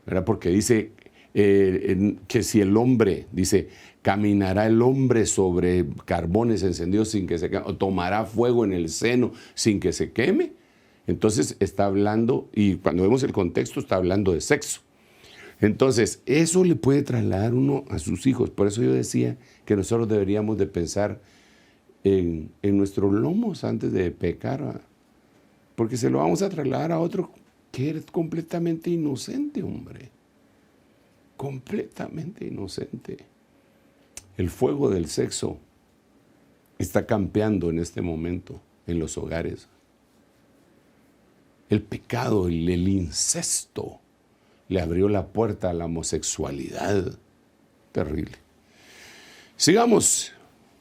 ¿verdad? Porque dice que si el hombre, dice, caminará el hombre sobre carbones encendidos sin que se queme, o tomará fuego en el seno sin que se queme. Entonces está hablando, y cuando vemos el contexto, está hablando de sexo. Entonces, eso le puede trasladar uno a sus hijos. Por eso yo decía que nosotros deberíamos de pensar en nuestros lomos antes de pecar, porque se lo vamos a trasladar a otro que es completamente inocente, hombre. Completamente inocente. El fuego del sexo está campeando en este momento en los hogares. El pecado, el incesto, le abrió la puerta a la homosexualidad. Terrible. Sigamos.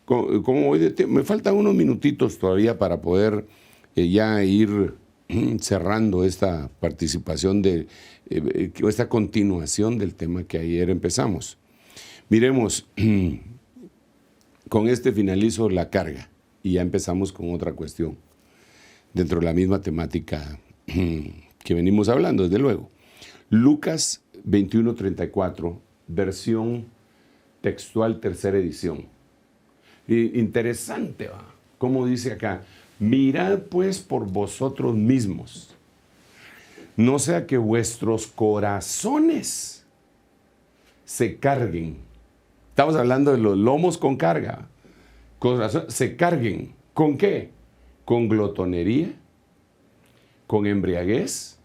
Como me faltan unos minutitos todavía para poder ya ir cerrando esta participación, esta continuación del tema que ayer empezamos. Miremos, con este finalizo la carga y ya empezamos con otra cuestión dentro de la misma temática que venimos hablando, desde luego. Lucas 21:34, versión textual, 3ª edición. Interesante, ¿va? Como dice acá, mirad pues por vosotros mismos, no sea que vuestros corazones se carguen. Estamos hablando de los lomos con carga. Se carguen. ¿Con qué? Con glotonería, con embriaguez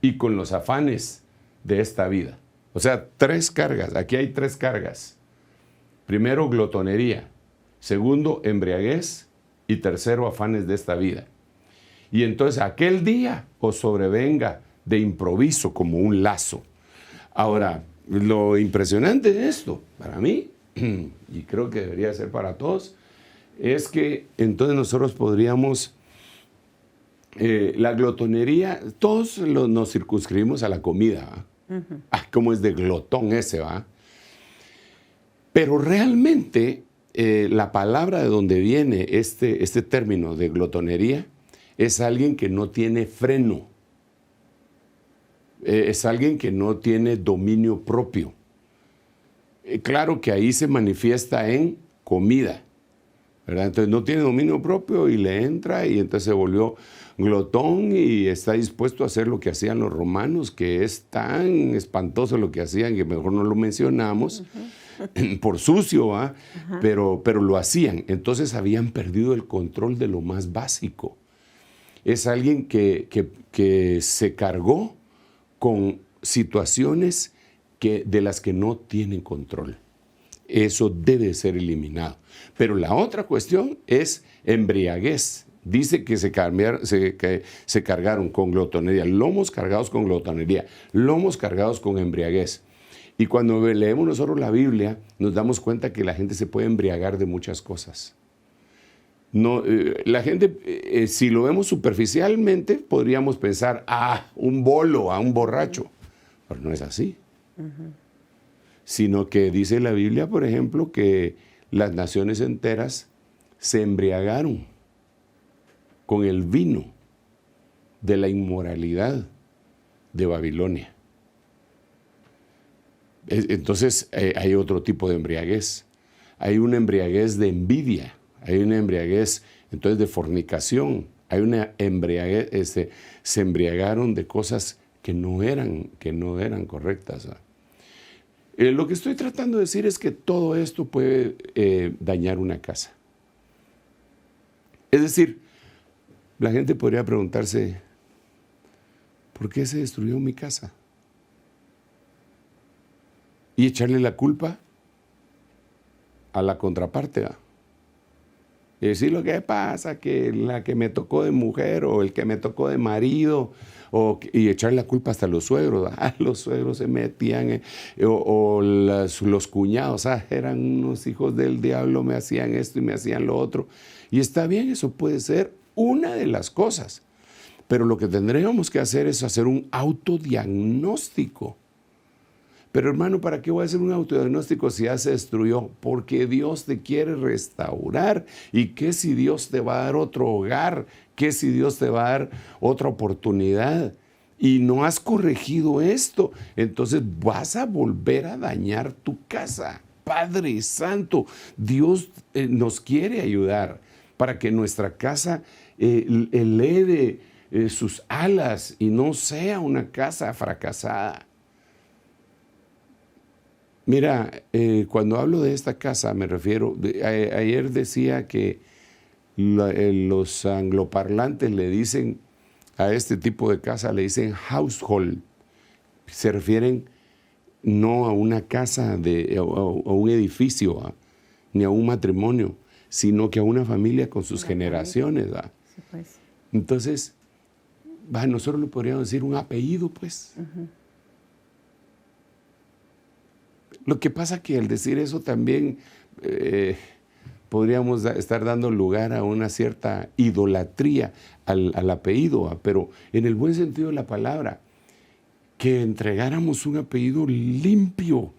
y con los afanes de esta vida. O sea, 3 cargas. Aquí hay 3 cargas. Primero, glotonería. Segundo, embriaguez. Y tercero, afanes de esta vida. Y entonces aquel día os sobrevenga de improviso como un lazo. Ahora, lo impresionante de esto, para mí, y creo que debería ser para todos, es que entonces nosotros podríamos, la glotonería, todos nos circunscribimos a la comida. Cómo es de glotón ese, ¿va? Pero realmente la palabra de donde viene este término de glotonería es alguien que no tiene freno. Es alguien que no tiene dominio propio. Claro que ahí se manifiesta en comida, ¿verdad? Entonces no tiene dominio propio y le entra y entonces se volvió glotón y está dispuesto a hacer lo que hacían los romanos, que es tan espantoso lo que hacían que mejor no lo mencionamos, por sucio, ¿va? Pero lo hacían. Entonces habían perdido el control de lo más básico. Es alguien que se cargó con situaciones de las que no tienen control. Eso debe ser eliminado. Pero la otra cuestión es embriaguez. Dice que se cargaron con glotonería, lomos cargados con glotonería, lomos cargados con embriaguez. Y cuando leemos nosotros la Biblia, nos damos cuenta que la gente se puede embriagar de muchas cosas. No, la gente, si lo vemos superficialmente, podríamos pensar, un bolo, un borracho. Pero no es así. Sino que dice la Biblia, por ejemplo, que las naciones enteras se embriagaron con el vino de la inmoralidad de Babilonia. Entonces hay otro tipo de embriaguez. Hay una embriaguez de envidia, hay una embriaguez entonces de fornicación, hay una embriaguez, se embriagaron de cosas que no eran correctas. Lo que estoy tratando de decir es que todo esto puede dañar una casa. Es decir, la gente podría preguntarse, ¿por qué se destruyó mi casa? Y echarle la culpa a la contraparte, ¿va? Y decir lo que pasa, que la que me tocó de mujer o el que me tocó de marido, y echarle la culpa hasta a los suegros. Los suegros se metían, los cuñados, eran unos hijos del diablo, me hacían esto y me hacían lo otro. Y está bien, eso puede ser una de las cosas. Pero lo que tendríamos que hacer es hacer un autodiagnóstico. Pero hermano, ¿para qué voy a hacer un autodiagnóstico si ya se destruyó? Porque Dios te quiere restaurar. ¿Y qué si Dios te va a dar otro hogar? ¿Qué si Dios te va a dar otra oportunidad? Y no has corregido esto, entonces vas a volver a dañar tu casa. Padre Santo, Dios nos quiere ayudar para que nuestra casa eleve sus alas y no sea una casa fracasada. Mira, cuando hablo de esta casa me refiero, ayer decía que los angloparlantes le dicen a este tipo de casa, le dicen household. Se refieren no a una casa, a un edificio, ni a un matrimonio, sino que a una familia con sus generaciones. Sí, pues. Entonces, nosotros le podríamos decir un apellido, pues. Lo que pasa que al decir eso también podríamos estar dando lugar a una cierta idolatría al apellido, pero en el buen sentido de la palabra, que entregáramos un apellido limpio,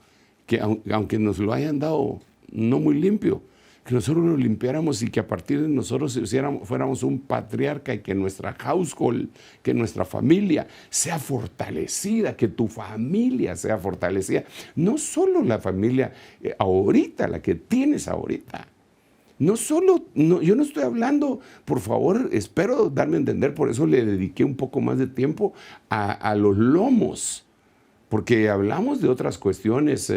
que aunque nos lo hayan dado no muy limpio, que nosotros lo limpiáramos y que a partir de nosotros fuéramos un patriarca y que nuestra household, que nuestra familia sea fortalecida, que tu familia sea fortalecida. No solo la familia ahorita, la que tienes ahorita. Yo no estoy hablando, por favor, espero darme a entender, por eso le dediqué un poco más de tiempo a los lomos, porque hablamos de otras cuestiones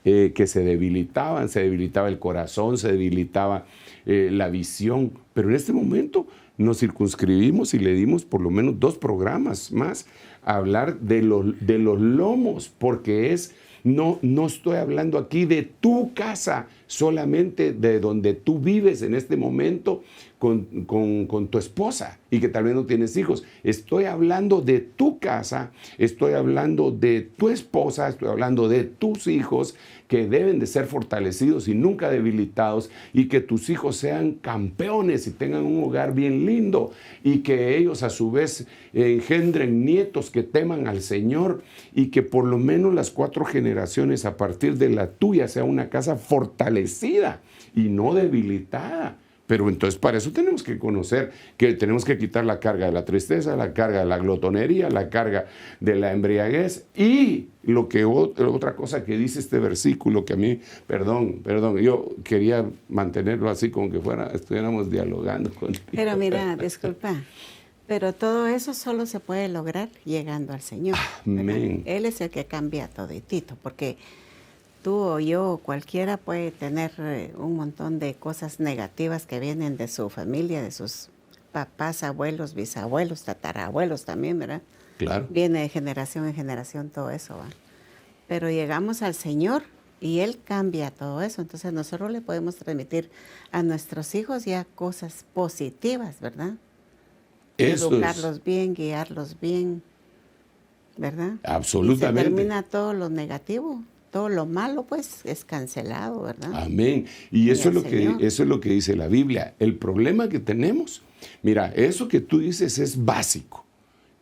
que se debilitaba el corazón, se debilitaba la visión. Pero en este momento nos circunscribimos y le dimos por lo menos 2 programas más a hablar de los lomos, porque no estoy hablando aquí de tu casa, solamente de donde tú vives en este momento con tu esposa y que tal vez no tienes hijos. Estoy hablando de tu casa, estoy hablando de tu esposa, estoy hablando de tus hijos que deben de ser fortalecidos y nunca debilitados, y que tus hijos sean campeones y tengan un hogar bien lindo, y que ellos a su vez engendren nietos que teman al Señor, y que por lo menos las 4 generaciones a partir de la tuya sea una casa fortalecida y no debilitada. Pero entonces para eso tenemos que conocer que tenemos que quitar la carga de la tristeza, la carga de la glotonería, la carga de la embriaguez, y otra cosa que dice este versículo que a mí, perdón, yo quería mantenerlo así como que estuviéramos dialogando contigo. Pero mira, disculpa, pero todo eso solo se puede lograr llegando al Señor. Amén. Él es el que cambia toditito, porque tú o yo o cualquiera puede tener un montón de cosas negativas que vienen de su familia, de sus papás, abuelos, bisabuelos, tatarabuelos también, ¿verdad? Claro. Viene de generación en generación todo eso, ¿va? Pero llegamos al Señor y Él cambia todo eso. Entonces nosotros le podemos transmitir a nuestros hijos ya cosas positivas, ¿verdad? Educarlos bien, guiarlos bien, ¿verdad? Absolutamente. Y se termina todo lo negativo. Todo lo malo, pues, es cancelado, ¿verdad? Amén. Y eso es lo que dice la Biblia. El problema que tenemos, mira, eso que tú dices es básico.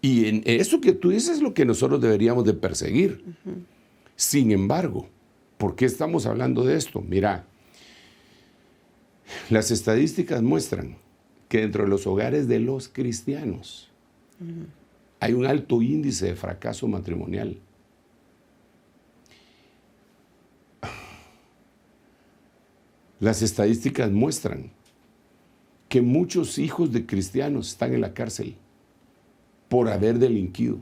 Y en eso que tú dices es lo que nosotros deberíamos de perseguir. Sin embargo, ¿por qué estamos hablando de esto? Mira, las estadísticas muestran que dentro de los hogares de los cristianos hay un alto índice de fracaso matrimonial. Las estadísticas muestran que muchos hijos de cristianos están en la cárcel por haber delinquido.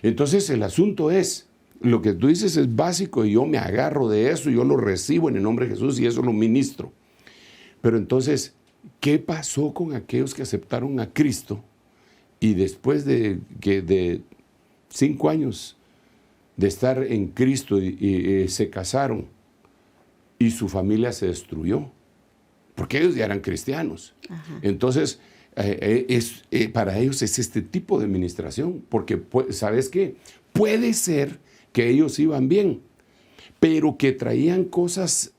Entonces el asunto es, lo que tú dices es básico y yo me agarro de eso, yo lo recibo en el nombre de Jesús y eso lo ministro. Pero entonces, ¿qué pasó con aquellos que aceptaron a Cristo y después de 5 años de estar en Cristo y se casaron y su familia se destruyó? Porque ellos ya eran cristianos. Ajá. Entonces, para ellos es este tipo de administración, porque, ¿sabes qué? Puede ser que ellos iban bien, pero que traían cosas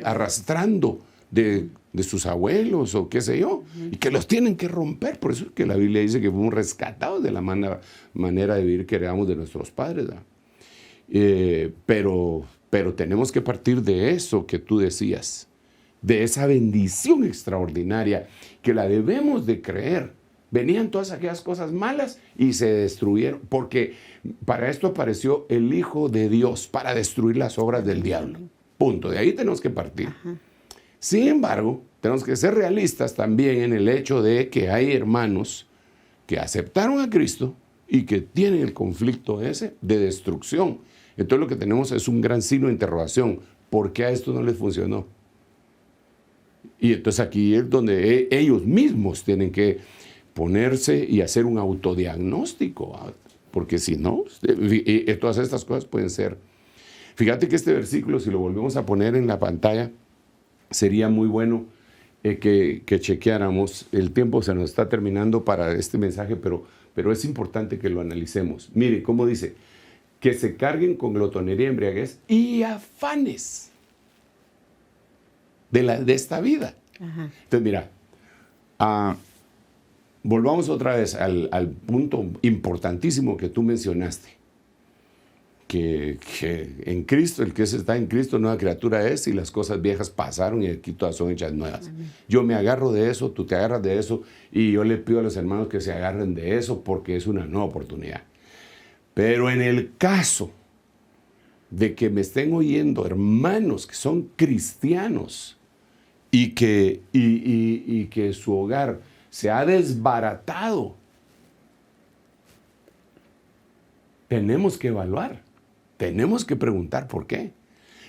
arrastrando de sus abuelos o qué sé yo, y que los tienen que romper. Por eso es que la Biblia dice que fuimos rescatados de la manera de vivir que heredamos de nuestros padres. Pero tenemos que partir de eso que tú decías, de esa bendición extraordinaria que la debemos de creer. Venían todas aquellas cosas malas y se destruyeron, porque para esto apareció el Hijo de Dios, para destruir las obras del diablo. Punto. De ahí tenemos que partir. Ajá. Sin embargo, tenemos que ser realistas también en el hecho de que hay hermanos que aceptaron a Cristo y que tienen el conflicto ese de destrucción. Entonces lo que tenemos es un gran signo de interrogación. ¿Por qué a esto no les funcionó? Y entonces aquí es donde ellos mismos tienen que ponerse y hacer un autodiagnóstico, porque si no, todas estas cosas pueden ser. Fíjate que este versículo, si lo volvemos a poner en la pantalla, sería muy bueno que chequeáramos. El tiempo se nos está terminando para este mensaje, pero es importante que lo analicemos. Mire cómo dice, que se carguen con glotonería, embriaguez y afanes de esta vida. Ajá. Entonces, mira, volvamos otra vez al punto importantísimo que tú mencionaste, que en Cristo, el que está en Cristo, nueva criatura es, y las cosas viejas pasaron y aquí todas son hechas nuevas. Amén. Yo me agarro de eso, tú te agarras de eso, y yo le pido a los hermanos que se agarren de eso porque es una nueva oportunidad. Pero en el caso de que me estén oyendo hermanos que son cristianos y que su hogar se ha desbaratado, tenemos que evaluar, tenemos que preguntar por qué.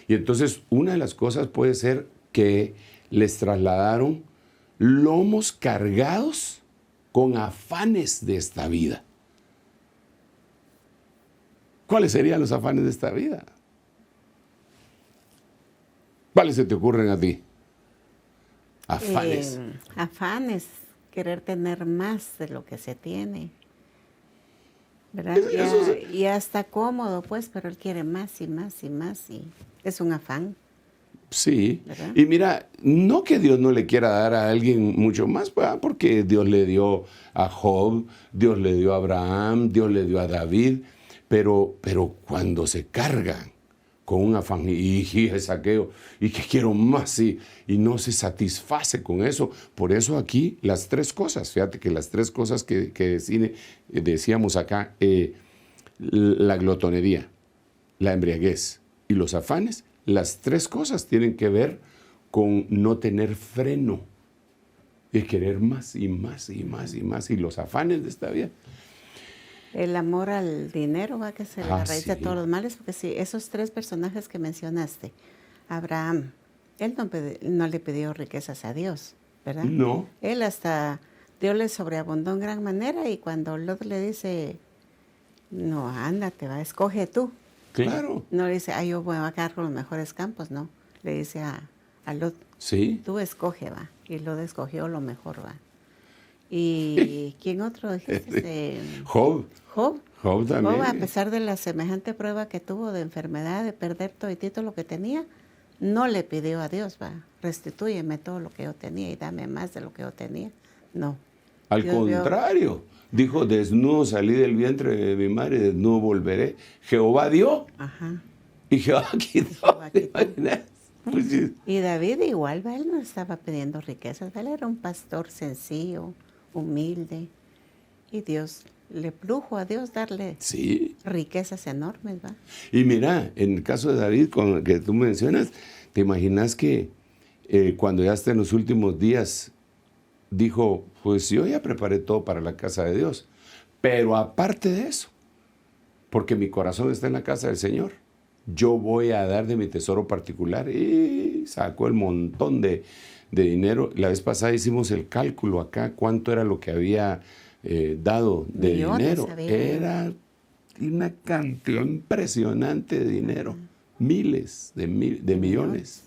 Y entonces una de las cosas puede ser que les trasladaron lomos cargados con afanes de esta vida. ¿Cuáles serían los afanes de esta vida? ¿Cuáles se te ocurren a ti? Afanes. Afanes, querer tener más de lo que se tiene. ¿Verdad? Y hasta cómodo, pues, pero él quiere más y más y más. Y es un afán. Sí, ¿verdad? y mira, no que Dios no le quiera dar a alguien mucho más, porque Dios le dio a Job, Dios le dio a Abraham, Dios le dio a David, pero cuando se cargan con un afán y es saqueo y que quiero más y no se satisface con eso, por eso aquí las tres cosas, fíjate que las tres cosas que decíamos acá, la glotonería, la embriaguez y los afanes, las tres cosas tienen que ver con no tener freno y querer más y más y más y más y los afanes de esta vida. El amor al dinero va que ser la raíz de sí. todos los males, porque sí, esos tres personajes que mencionaste, Abraham, él no le pidió riquezas a Dios, ¿verdad? No. Él hasta, Dios le sobreabundó en gran manera y cuando Lot le dice, no, ándate, escoge tú. Claro. No le dice, yo voy a quedar con los mejores campos, no. Le dice a Lot, Sí. tú escoge, va. Y Lot escogió lo mejor, va. ¿Y quién otro dijiste? Job. Job. Job también. Job, a pesar de la semejante prueba que tuvo de enfermedad, de perder toditito lo que tenía, no le pidió a Dios, va, restitúyeme todo lo que yo tenía y dame más de lo que yo tenía. No. Al Dios contrario, dijo, desnudo salí del vientre de mi madre, desnudo volveré. Jehová dio Ajá. y Jehová quitó. Jehová quitó. Pues sí. Y David igual, ¿va? Él no estaba pidiendo riquezas, ¿va? Él era un pastor sencillo, humilde, y Dios, le plujo a Dios darle Sí. riquezas enormes, ¿va? Y mira, en el caso de David, con el que tú mencionas, ¿te imaginas que cuando ya está en los últimos días, dijo, pues yo ya preparé todo para la casa de Dios, pero aparte de eso, porque mi corazón está en la casa del Señor, yo voy a dar de mi tesoro particular, y sacó el montón de dinero. La vez pasada hicimos el cálculo acá, cuánto era lo que había dado de Millones dinero. había. Era una cantidad impresionante de dinero, miles de millones.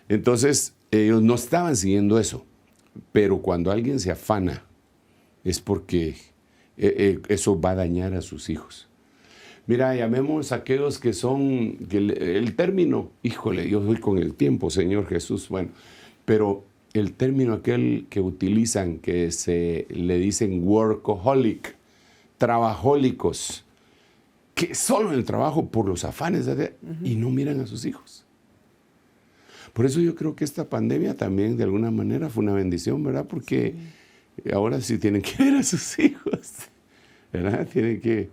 Entonces, ellos no estaban siguiendo eso, pero cuando alguien se afana, es porque eso va a dañar a sus hijos. Mira, llamemos a aquellos que son, el término, híjole, yo voy con el tiempo, Señor Jesús, bueno, pero el término aquel que utilizan, que se le dicen workaholic, trabajólicos, que solo en el trabajo por los afanes y no miran a sus hijos. Por eso yo creo que esta pandemia también de alguna manera fue una bendición, ¿verdad? Porque ahora sí tienen que ver a sus hijos, ¿verdad? Tienen que,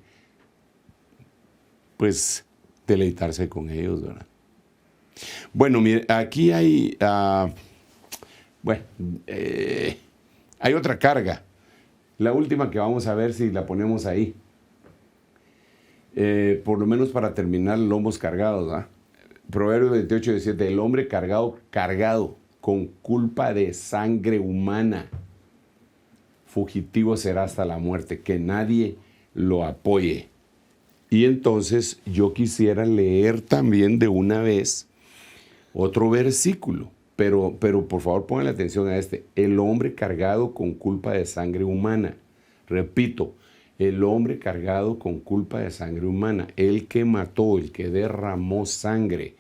pues, deleitarse con ellos, ¿verdad? Bueno, mire, aquí hay, hay otra carga. La última que vamos a ver si la ponemos ahí. Por lo menos para terminar, lomos cargados, ¿verdad? Proverbios 28, 17, el hombre cargado con culpa de sangre humana, fugitivo será hasta la muerte, que nadie lo apoye. Y entonces yo quisiera leer también de una vez otro versículo, pero por favor pongan atención a este, el hombre cargado con culpa de sangre humana. Repito, el hombre cargado con culpa de sangre humana, el que mató, el que derramó sangre.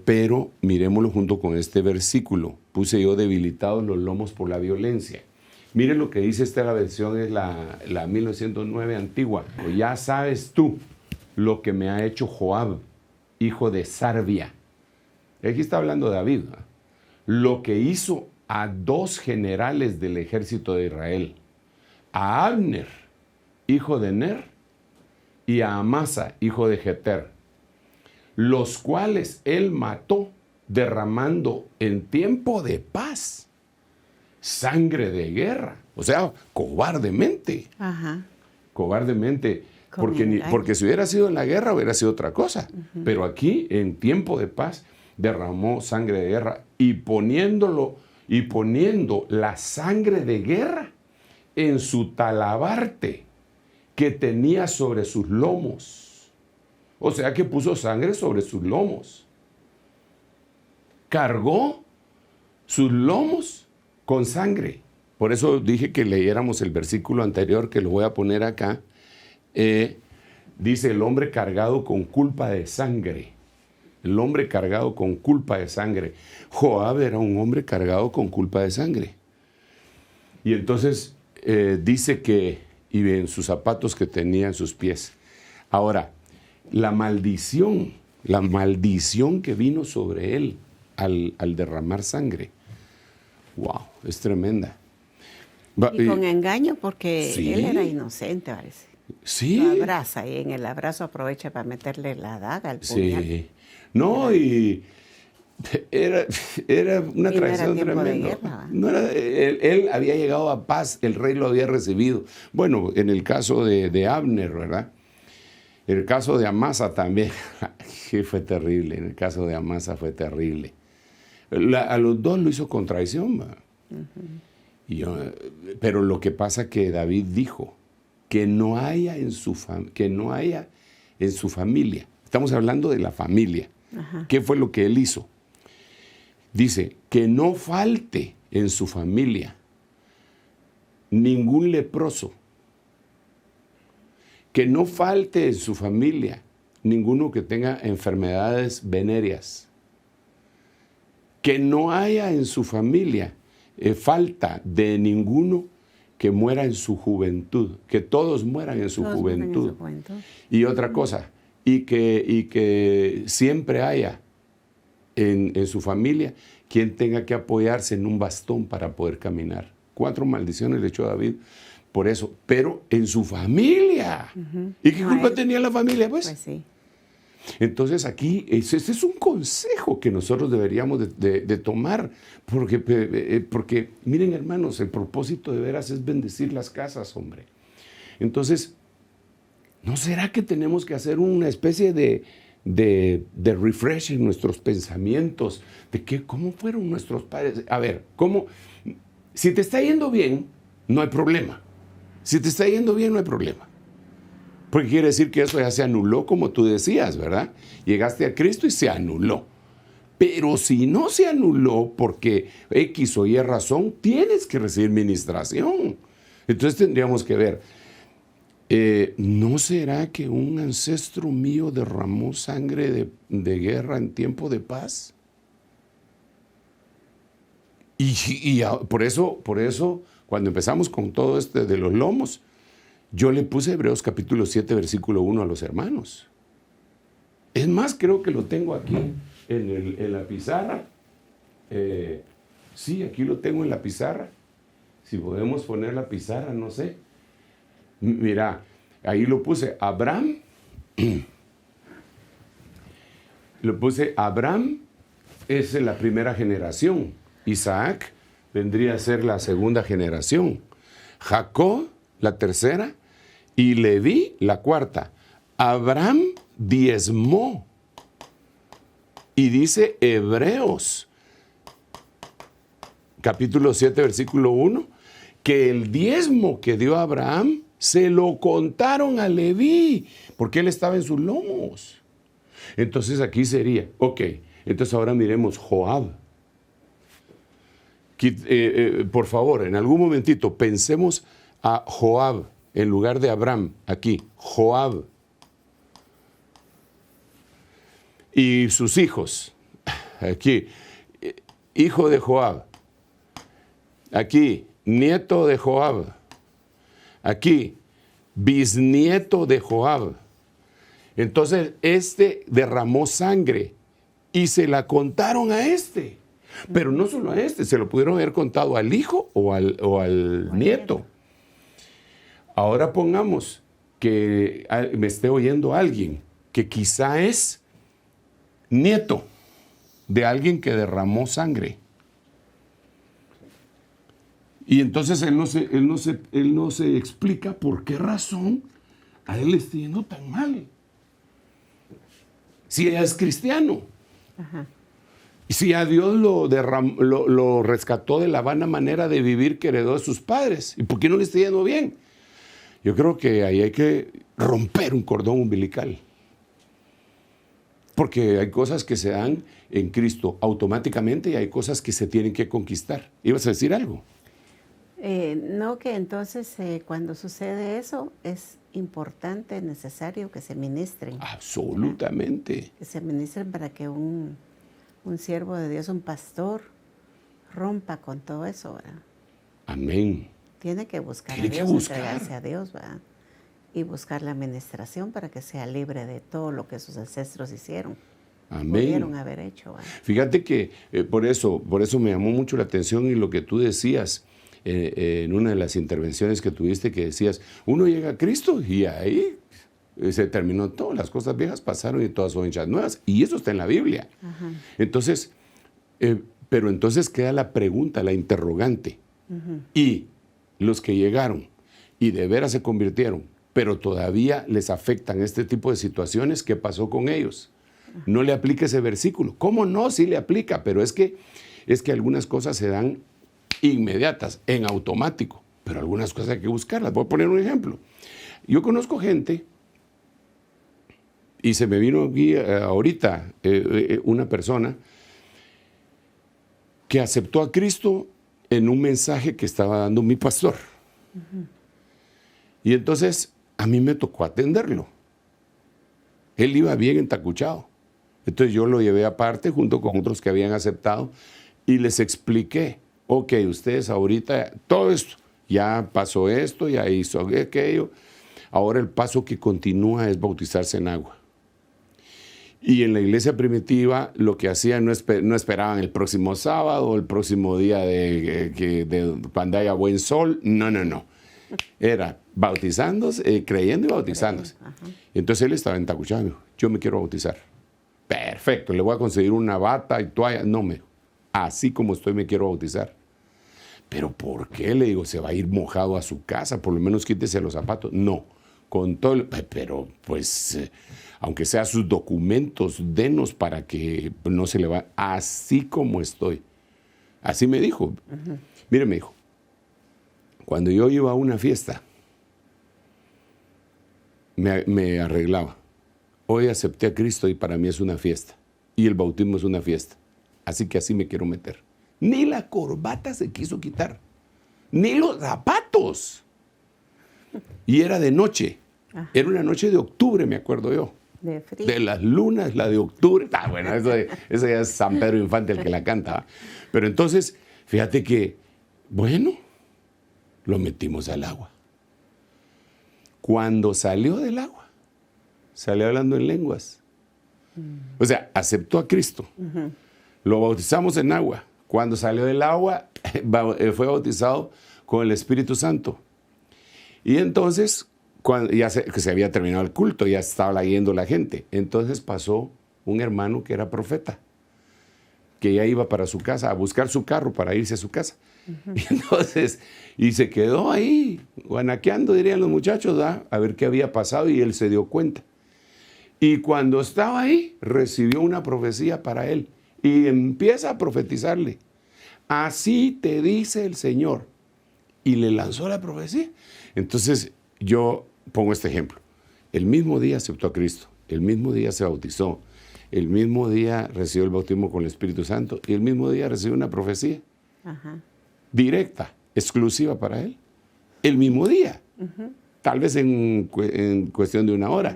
Pero miremoslo junto con este versículo. Puse yo debilitados los lomos por la violencia. Miren lo que dice la versión, es la 1909 antigua. Pues ya sabes tú lo que me ha hecho Joab, hijo de Sarvia. Aquí está hablando David, ¿no? Lo que hizo a 2 generales del ejército de Israel, a Abner, hijo de Ner, y a Amasa, hijo de Jeter, los cuales él mató derramando en tiempo de paz sangre de guerra, o sea, cobardemente. Ajá. Cobardemente. Porque si hubiera sido en la guerra, hubiera sido otra cosa. Pero aquí, en tiempo de paz, derramó sangre de guerra y poniendo la sangre de guerra en su talabarte que tenía sobre sus lomos. O sea que puso sangre sobre sus lomos. Cargó sus lomos con sangre. Por eso dije que leyéramos el versículo anterior, que lo voy a poner acá. Dice: el hombre cargado con culpa de sangre. El hombre cargado con culpa de sangre. Joab era un hombre cargado con culpa de sangre. Y entonces dice que, y en sus zapatos que tenía en sus pies. Ahora, la maldición que vino sobre él al derramar sangre, wow, es tremenda. Y con engaño, porque sí, él era inocente, parece. Sí. Lo abraza y en el abrazo aprovecha para meterle la daga, el puñal. Sí. No, y era una Y no traición era tiempo de tremenda. guerra, No era, él había llegado a paz, el rey lo había recibido. Bueno, en el caso de Abner, ¿verdad? El caso de Amasa también, sí, fue terrible. En el caso de Amasa fue terrible. A los dos lo hizo con traición, ¿va? Pero lo que pasa que David dijo que no haya en su familia. Estamos hablando de la familia. Ajá. ¿Qué fue lo que él hizo? Dice que no falte en su familia ningún leproso. Que no falte en su familia ninguno que tenga enfermedades venéreas. Que no haya en su familia falta de ninguno que muera en su juventud. Que todos mueran en su juventud. Y otra cosa, y que siempre haya en su familia quien tenga que apoyarse en un bastón para poder caminar. 4 maldiciones le echó David por eso, pero en su familia. ¿Y qué culpa tenía la familia? Pues sí. Entonces aquí, ese es un consejo que nosotros deberíamos de tomar, porque miren, hermanos, el propósito de veras es bendecir las casas, hombre. Entonces, ¿no será que tenemos que hacer una especie de refresh en nuestros pensamientos? De cómo fueron nuestros padres. A ver, si te está yendo bien, no hay problema. Si te está yendo bien, no hay problema. Porque quiere decir que eso ya se anuló, como tú decías, ¿verdad? Llegaste a Cristo y se anuló. Pero si no se anuló porque X o Y razón, tienes que recibir ministración. Entonces tendríamos que ver, ¿no será que un ancestro mío derramó sangre de guerra en tiempo de paz? Y por eso, cuando empezamos con todo de los lomos, yo le puse Hebreos capítulo 7, versículo 1 a los hermanos. Es más, creo que lo tengo aquí en la pizarra. Sí, aquí lo tengo en la pizarra. Si podemos poner la pizarra, no sé. Mira, ahí lo puse. Abraham. Lo puse. Abraham es la primera generación. Isaac vendría a ser la segunda generación. Jacob, la tercera. Y Leví, la cuarta. Abraham diezmó. Y dice Hebreos, capítulo 7, versículo 1, que el diezmo que dio Abraham se lo contaron a Leví, porque él estaba en sus lomos. Entonces aquí sería, entonces ahora miremos Joab. Por favor, en algún momentito pensemos a Joab. En lugar de Abraham, aquí, Joab. Y sus hijos, aquí, hijo de Joab. Aquí, nieto de Joab. Aquí, bisnieto de Joab. Entonces, derramó sangre y se la contaron a este. Pero no solo a este, se lo pudieron haber contado al hijo o al nieto. Ahora pongamos que me esté oyendo alguien que quizá es nieto de alguien que derramó sangre. Y entonces él no se explica por qué razón a él le está yendo tan mal? Si ella es cristiano. Ajá. Y si a Dios lo rescató de la vana manera de vivir que heredó de sus padres. ¿Y por qué no le está yendo bien? Yo creo que ahí hay que romper un cordón umbilical. Porque hay cosas que se dan en Cristo automáticamente y hay cosas que se tienen que conquistar. ¿Ibas a decir algo? No, que entonces cuando sucede eso es importante, necesario que se ministren. Absolutamente. Que se ministren para que un siervo de Dios, un pastor, rompa con todo eso, ¿verdad? Amén. Tiene que buscar Tiene a que Dios, buscar. entregarse a Dios, ¿verdad? Y buscar la administración para que sea libre de todo lo que sus ancestros hicieron. Amén. Pudieron haber hecho, ¿verdad? Fíjate que por eso me llamó mucho la atención y lo que tú decías en una de las intervenciones que tuviste, que decías, uno llega a Cristo y ahí se terminó todo, las cosas viejas pasaron y todas son hechas nuevas, y eso está en la Biblia. Ajá. Entonces, pero entonces queda la pregunta, la interrogante, y los que llegaron y de veras se convirtieron, pero todavía les afectan este tipo de situaciones, ¿qué pasó con ellos? No le aplica ese versículo. ¿Cómo no? Sí le aplica, pero es que algunas cosas se dan inmediatas, en automático, pero algunas cosas hay que buscarlas. Voy a poner un ejemplo. Yo conozco gente, y se me vino aquí ahorita una persona que aceptó a Cristo en un mensaje que estaba dando mi pastor. Y entonces a mí me tocó atenderlo. Él iba bien entacuchado. Entonces yo lo llevé aparte junto con otros que habían aceptado y les expliqué, ok, ustedes ahorita, todo esto, ya pasó esto, ya hizo aquello, ahora el paso que continúa es bautizarse en agua. Y en la iglesia primitiva lo que hacían no esperaban el próximo sábado, el próximo día de cuando haya buen sol, no. Era bautizándose, creyendo y bautizándose. Entonces él estaba entacuchado, me dijo, yo me quiero bautizar. Perfecto, le voy a conseguir una bata y toalla. No, me dijo, así como estoy me quiero bautizar. ¿Pero por qué? Le digo, se va a ir mojado a su casa, por lo menos quítese los zapatos. No, con todo, pero pues, aunque sea sus documentos, denos para que no se le va, así como estoy. Así me dijo. Mire, me dijo, cuando yo iba a una fiesta, me arreglaba. Hoy acepté a Cristo y para mí es una fiesta. Y el bautismo es una fiesta. Así que así me quiero meter. Ni la corbata se quiso quitar. Ni los zapatos. Y era de noche. Era una noche de octubre, me acuerdo yo. De frío. De las lunas, la de octubre. Bueno, eso ya es San Pedro Infante el que la canta. Pero entonces, fíjate que, bueno, lo metimos al agua. Cuando salió del agua, salió hablando en lenguas. O sea, aceptó a Cristo. Lo bautizamos en agua. Cuando salió del agua, fue bautizado con el Espíritu Santo. Y entonces, cuando ya se había terminado el culto, ya estaba yendo la gente. Entonces pasó un hermano que era profeta, que ya iba para su casa, a buscar su carro para irse a su casa. Y entonces, y se quedó ahí, guanaqueando, dirían los muchachos, ¿verdad? A ver qué había pasado, y él se dio cuenta. Y cuando estaba ahí, recibió una profecía para él. Y empieza a profetizarle. Así te dice el Señor. Y le lanzó la profecía. Entonces, yo pongo este ejemplo. El mismo día aceptó a Cristo. El mismo día se bautizó. El mismo día recibió el bautismo con el Espíritu Santo. Y el mismo día recibió una profecía. Directa, exclusiva para él. El mismo día. Tal vez en cuestión de una hora.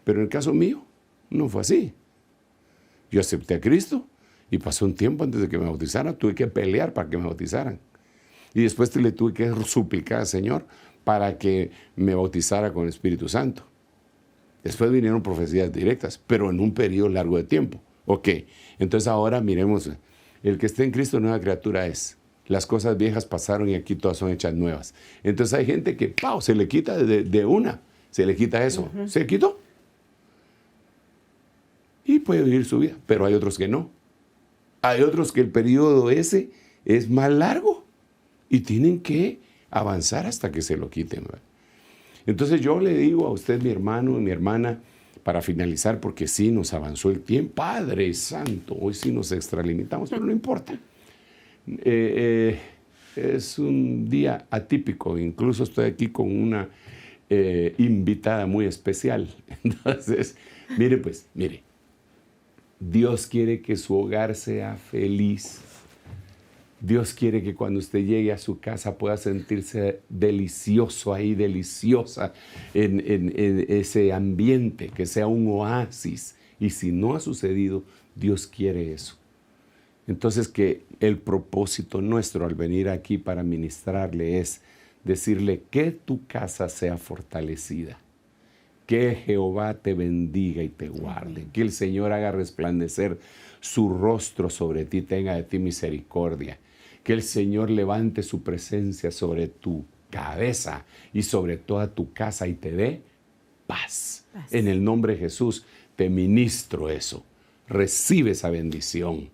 Pero en el caso mío, no fue así. Yo acepté a Cristo y pasó un tiempo antes de que me bautizaran. Tuve que pelear para que me bautizaran. Y después le tuve que suplicar al Señor para que me bautizara con el Espíritu Santo. Después vinieron profecías directas, pero en un periodo largo de tiempo. Ok, entonces ahora miremos, el que esté en Cristo nueva criatura es. Las cosas viejas pasaron y aquí todas son hechas nuevas. Entonces hay gente que, ¡pau!, se le quita de una, se le quita eso. ¿Se quitó? Y puede vivir su vida, pero hay otros que no. Hay otros que el periodo ese es más largo y tienen que avanzar hasta que se lo quiten, ¿verdad? Entonces yo le digo a usted, mi hermano y mi hermana, para finalizar, porque sí nos avanzó el tiempo, Padre Santo, hoy sí nos extralimitamos, pero no importa. Es un día atípico, incluso estoy aquí con una invitada muy especial. Entonces, mire, Dios quiere que su hogar sea feliz. Dios quiere que cuando usted llegue a su casa pueda sentirse delicioso ahí, deliciosa en ese ambiente, que sea un oasis. Y si no ha sucedido, Dios quiere eso. Entonces, que el propósito nuestro al venir aquí para ministrarle es decirle que tu casa sea fortalecida. Que Jehová te bendiga y te guarde. Que el Señor haga resplandecer su rostro sobre ti, tenga de ti misericordia. Que el Señor levante su presencia sobre tu cabeza y sobre toda tu casa y te dé paz. En el nombre de Jesús te ministro eso. Recibe esa bendición.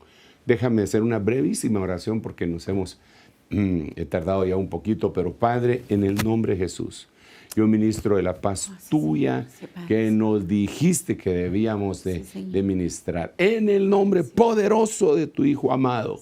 Déjame hacer una brevísima oración porque nos hemos tardado ya un poquito, pero Padre, en el nombre de Jesús, yo ministro de la paz tuya que nos dijiste que debíamos de ministrar. En el nombre poderoso de tu Hijo amado,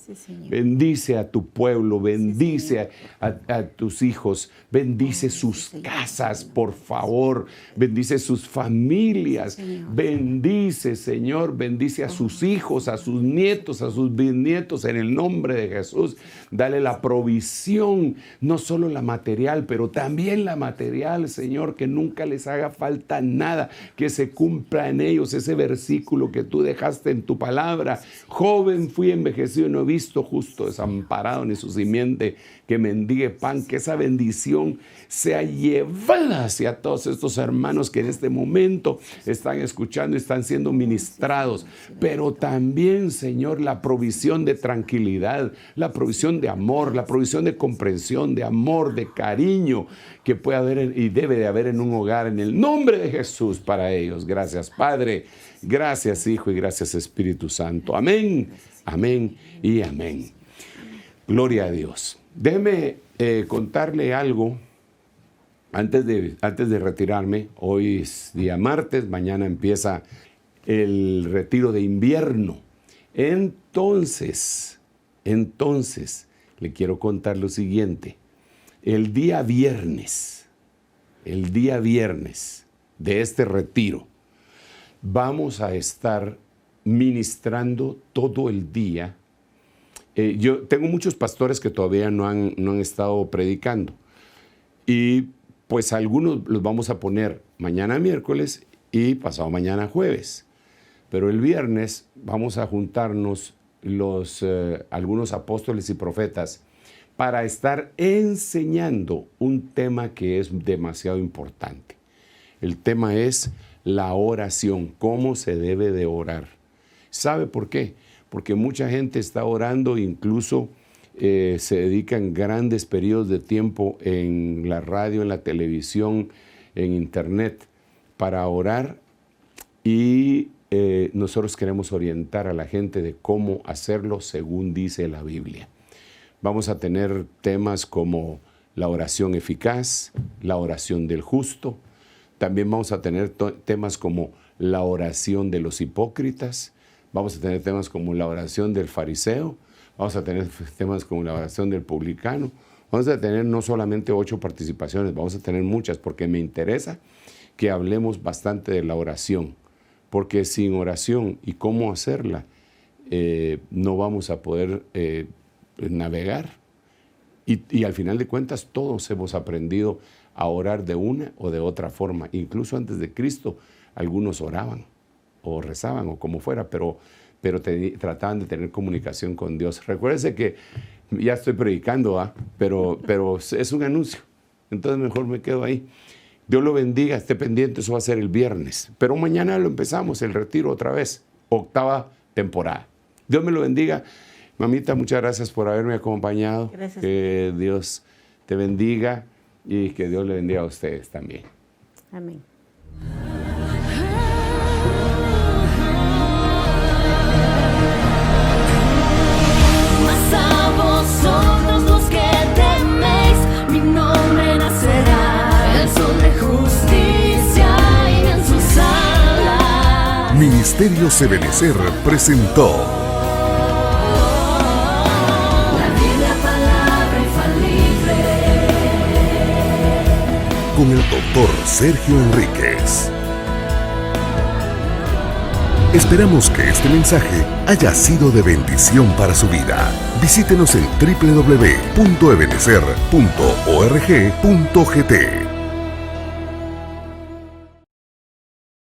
bendice a tu pueblo, bendice a tus hijos, bendice sus casas, por favor, bendice sus familias, bendice, Señor, bendice a sus hijos, a sus nietos, a sus bisnietos, en el nombre de Jesús. Dale la provisión, no solo la material, pero también la material, Señor, que nunca les haga falta nada, que se cumpla en ellos ese versículo que tú dejaste en tu palabra. Joven fui, envejecido y no he visto justo desamparado ni su simiente que mendigue pan. Que esa bendición sea llevada hacia todos estos hermanos que en este momento están escuchando y están siendo ministrados, pero también, Señor, la provisión de tranquilidad, la provisión de amor, la provisión de comprensión, de amor, de cariño que puede haber y debe de haber en un hogar, en el nombre de Jesús para ellos. Gracias, Padre, gracias, Hijo, y gracias, Espíritu Santo. Amén, amén y amén. Gloria a Dios. Déjeme contarle algo antes de retirarme. Hoy es día martes, mañana empieza el retiro de invierno. Entonces, le quiero contar lo siguiente. El día viernes de este retiro, vamos a estar ministrando todo el día. Yo tengo muchos pastores que todavía no han estado predicando. Y pues algunos los vamos a poner mañana miércoles y pasado mañana jueves. Pero el viernes vamos a juntarnos algunos apóstoles y profetas para estar enseñando un tema que es demasiado importante. El tema es la oración, cómo se debe de orar. ¿Sabe por qué? Porque mucha gente está orando, incluso se dedican grandes periodos de tiempo en la radio, en la televisión, en internet, para orar, y nosotros queremos orientar a la gente de cómo hacerlo según dice la Biblia. Vamos a tener temas como la oración eficaz, la oración del justo. También vamos a tener temas como la oración de los hipócritas. Vamos a tener temas como la oración del fariseo. Vamos a tener temas como la oración del publicano. Vamos a tener no solamente 8 participaciones, vamos a tener muchas, porque me interesa que hablemos bastante de la oración. Porque sin oración y cómo hacerla, no vamos a poder navegar. Y al final de cuentas todos hemos aprendido a orar de una o de otra forma. Incluso antes de Cristo algunos oraban o rezaban o como fuera, pero trataban de tener comunicación con Dios. Recuérdense que ya estoy predicando, pero es un anuncio, entonces mejor me quedo ahí. Dios lo bendiga, esté pendiente, eso va a ser el viernes. Pero mañana lo empezamos, el retiro otra vez, 8ª temporada. Dios me lo bendiga. Mamita, muchas gracias por haberme acompañado. Gracias. Que Dios te bendiga y que Dios le bendiga a ustedes también. Amén. Mas a vosotros los que teméis, mi nombre nacerá, el sol de Júpiter. Ministerios Ebenecer presentó La Biblia, palabra infalible. con el doctor Sergio Enríquez. Esperamos que este mensaje haya sido de bendición para su vida. Visítenos en www.ebenecer.org.gt.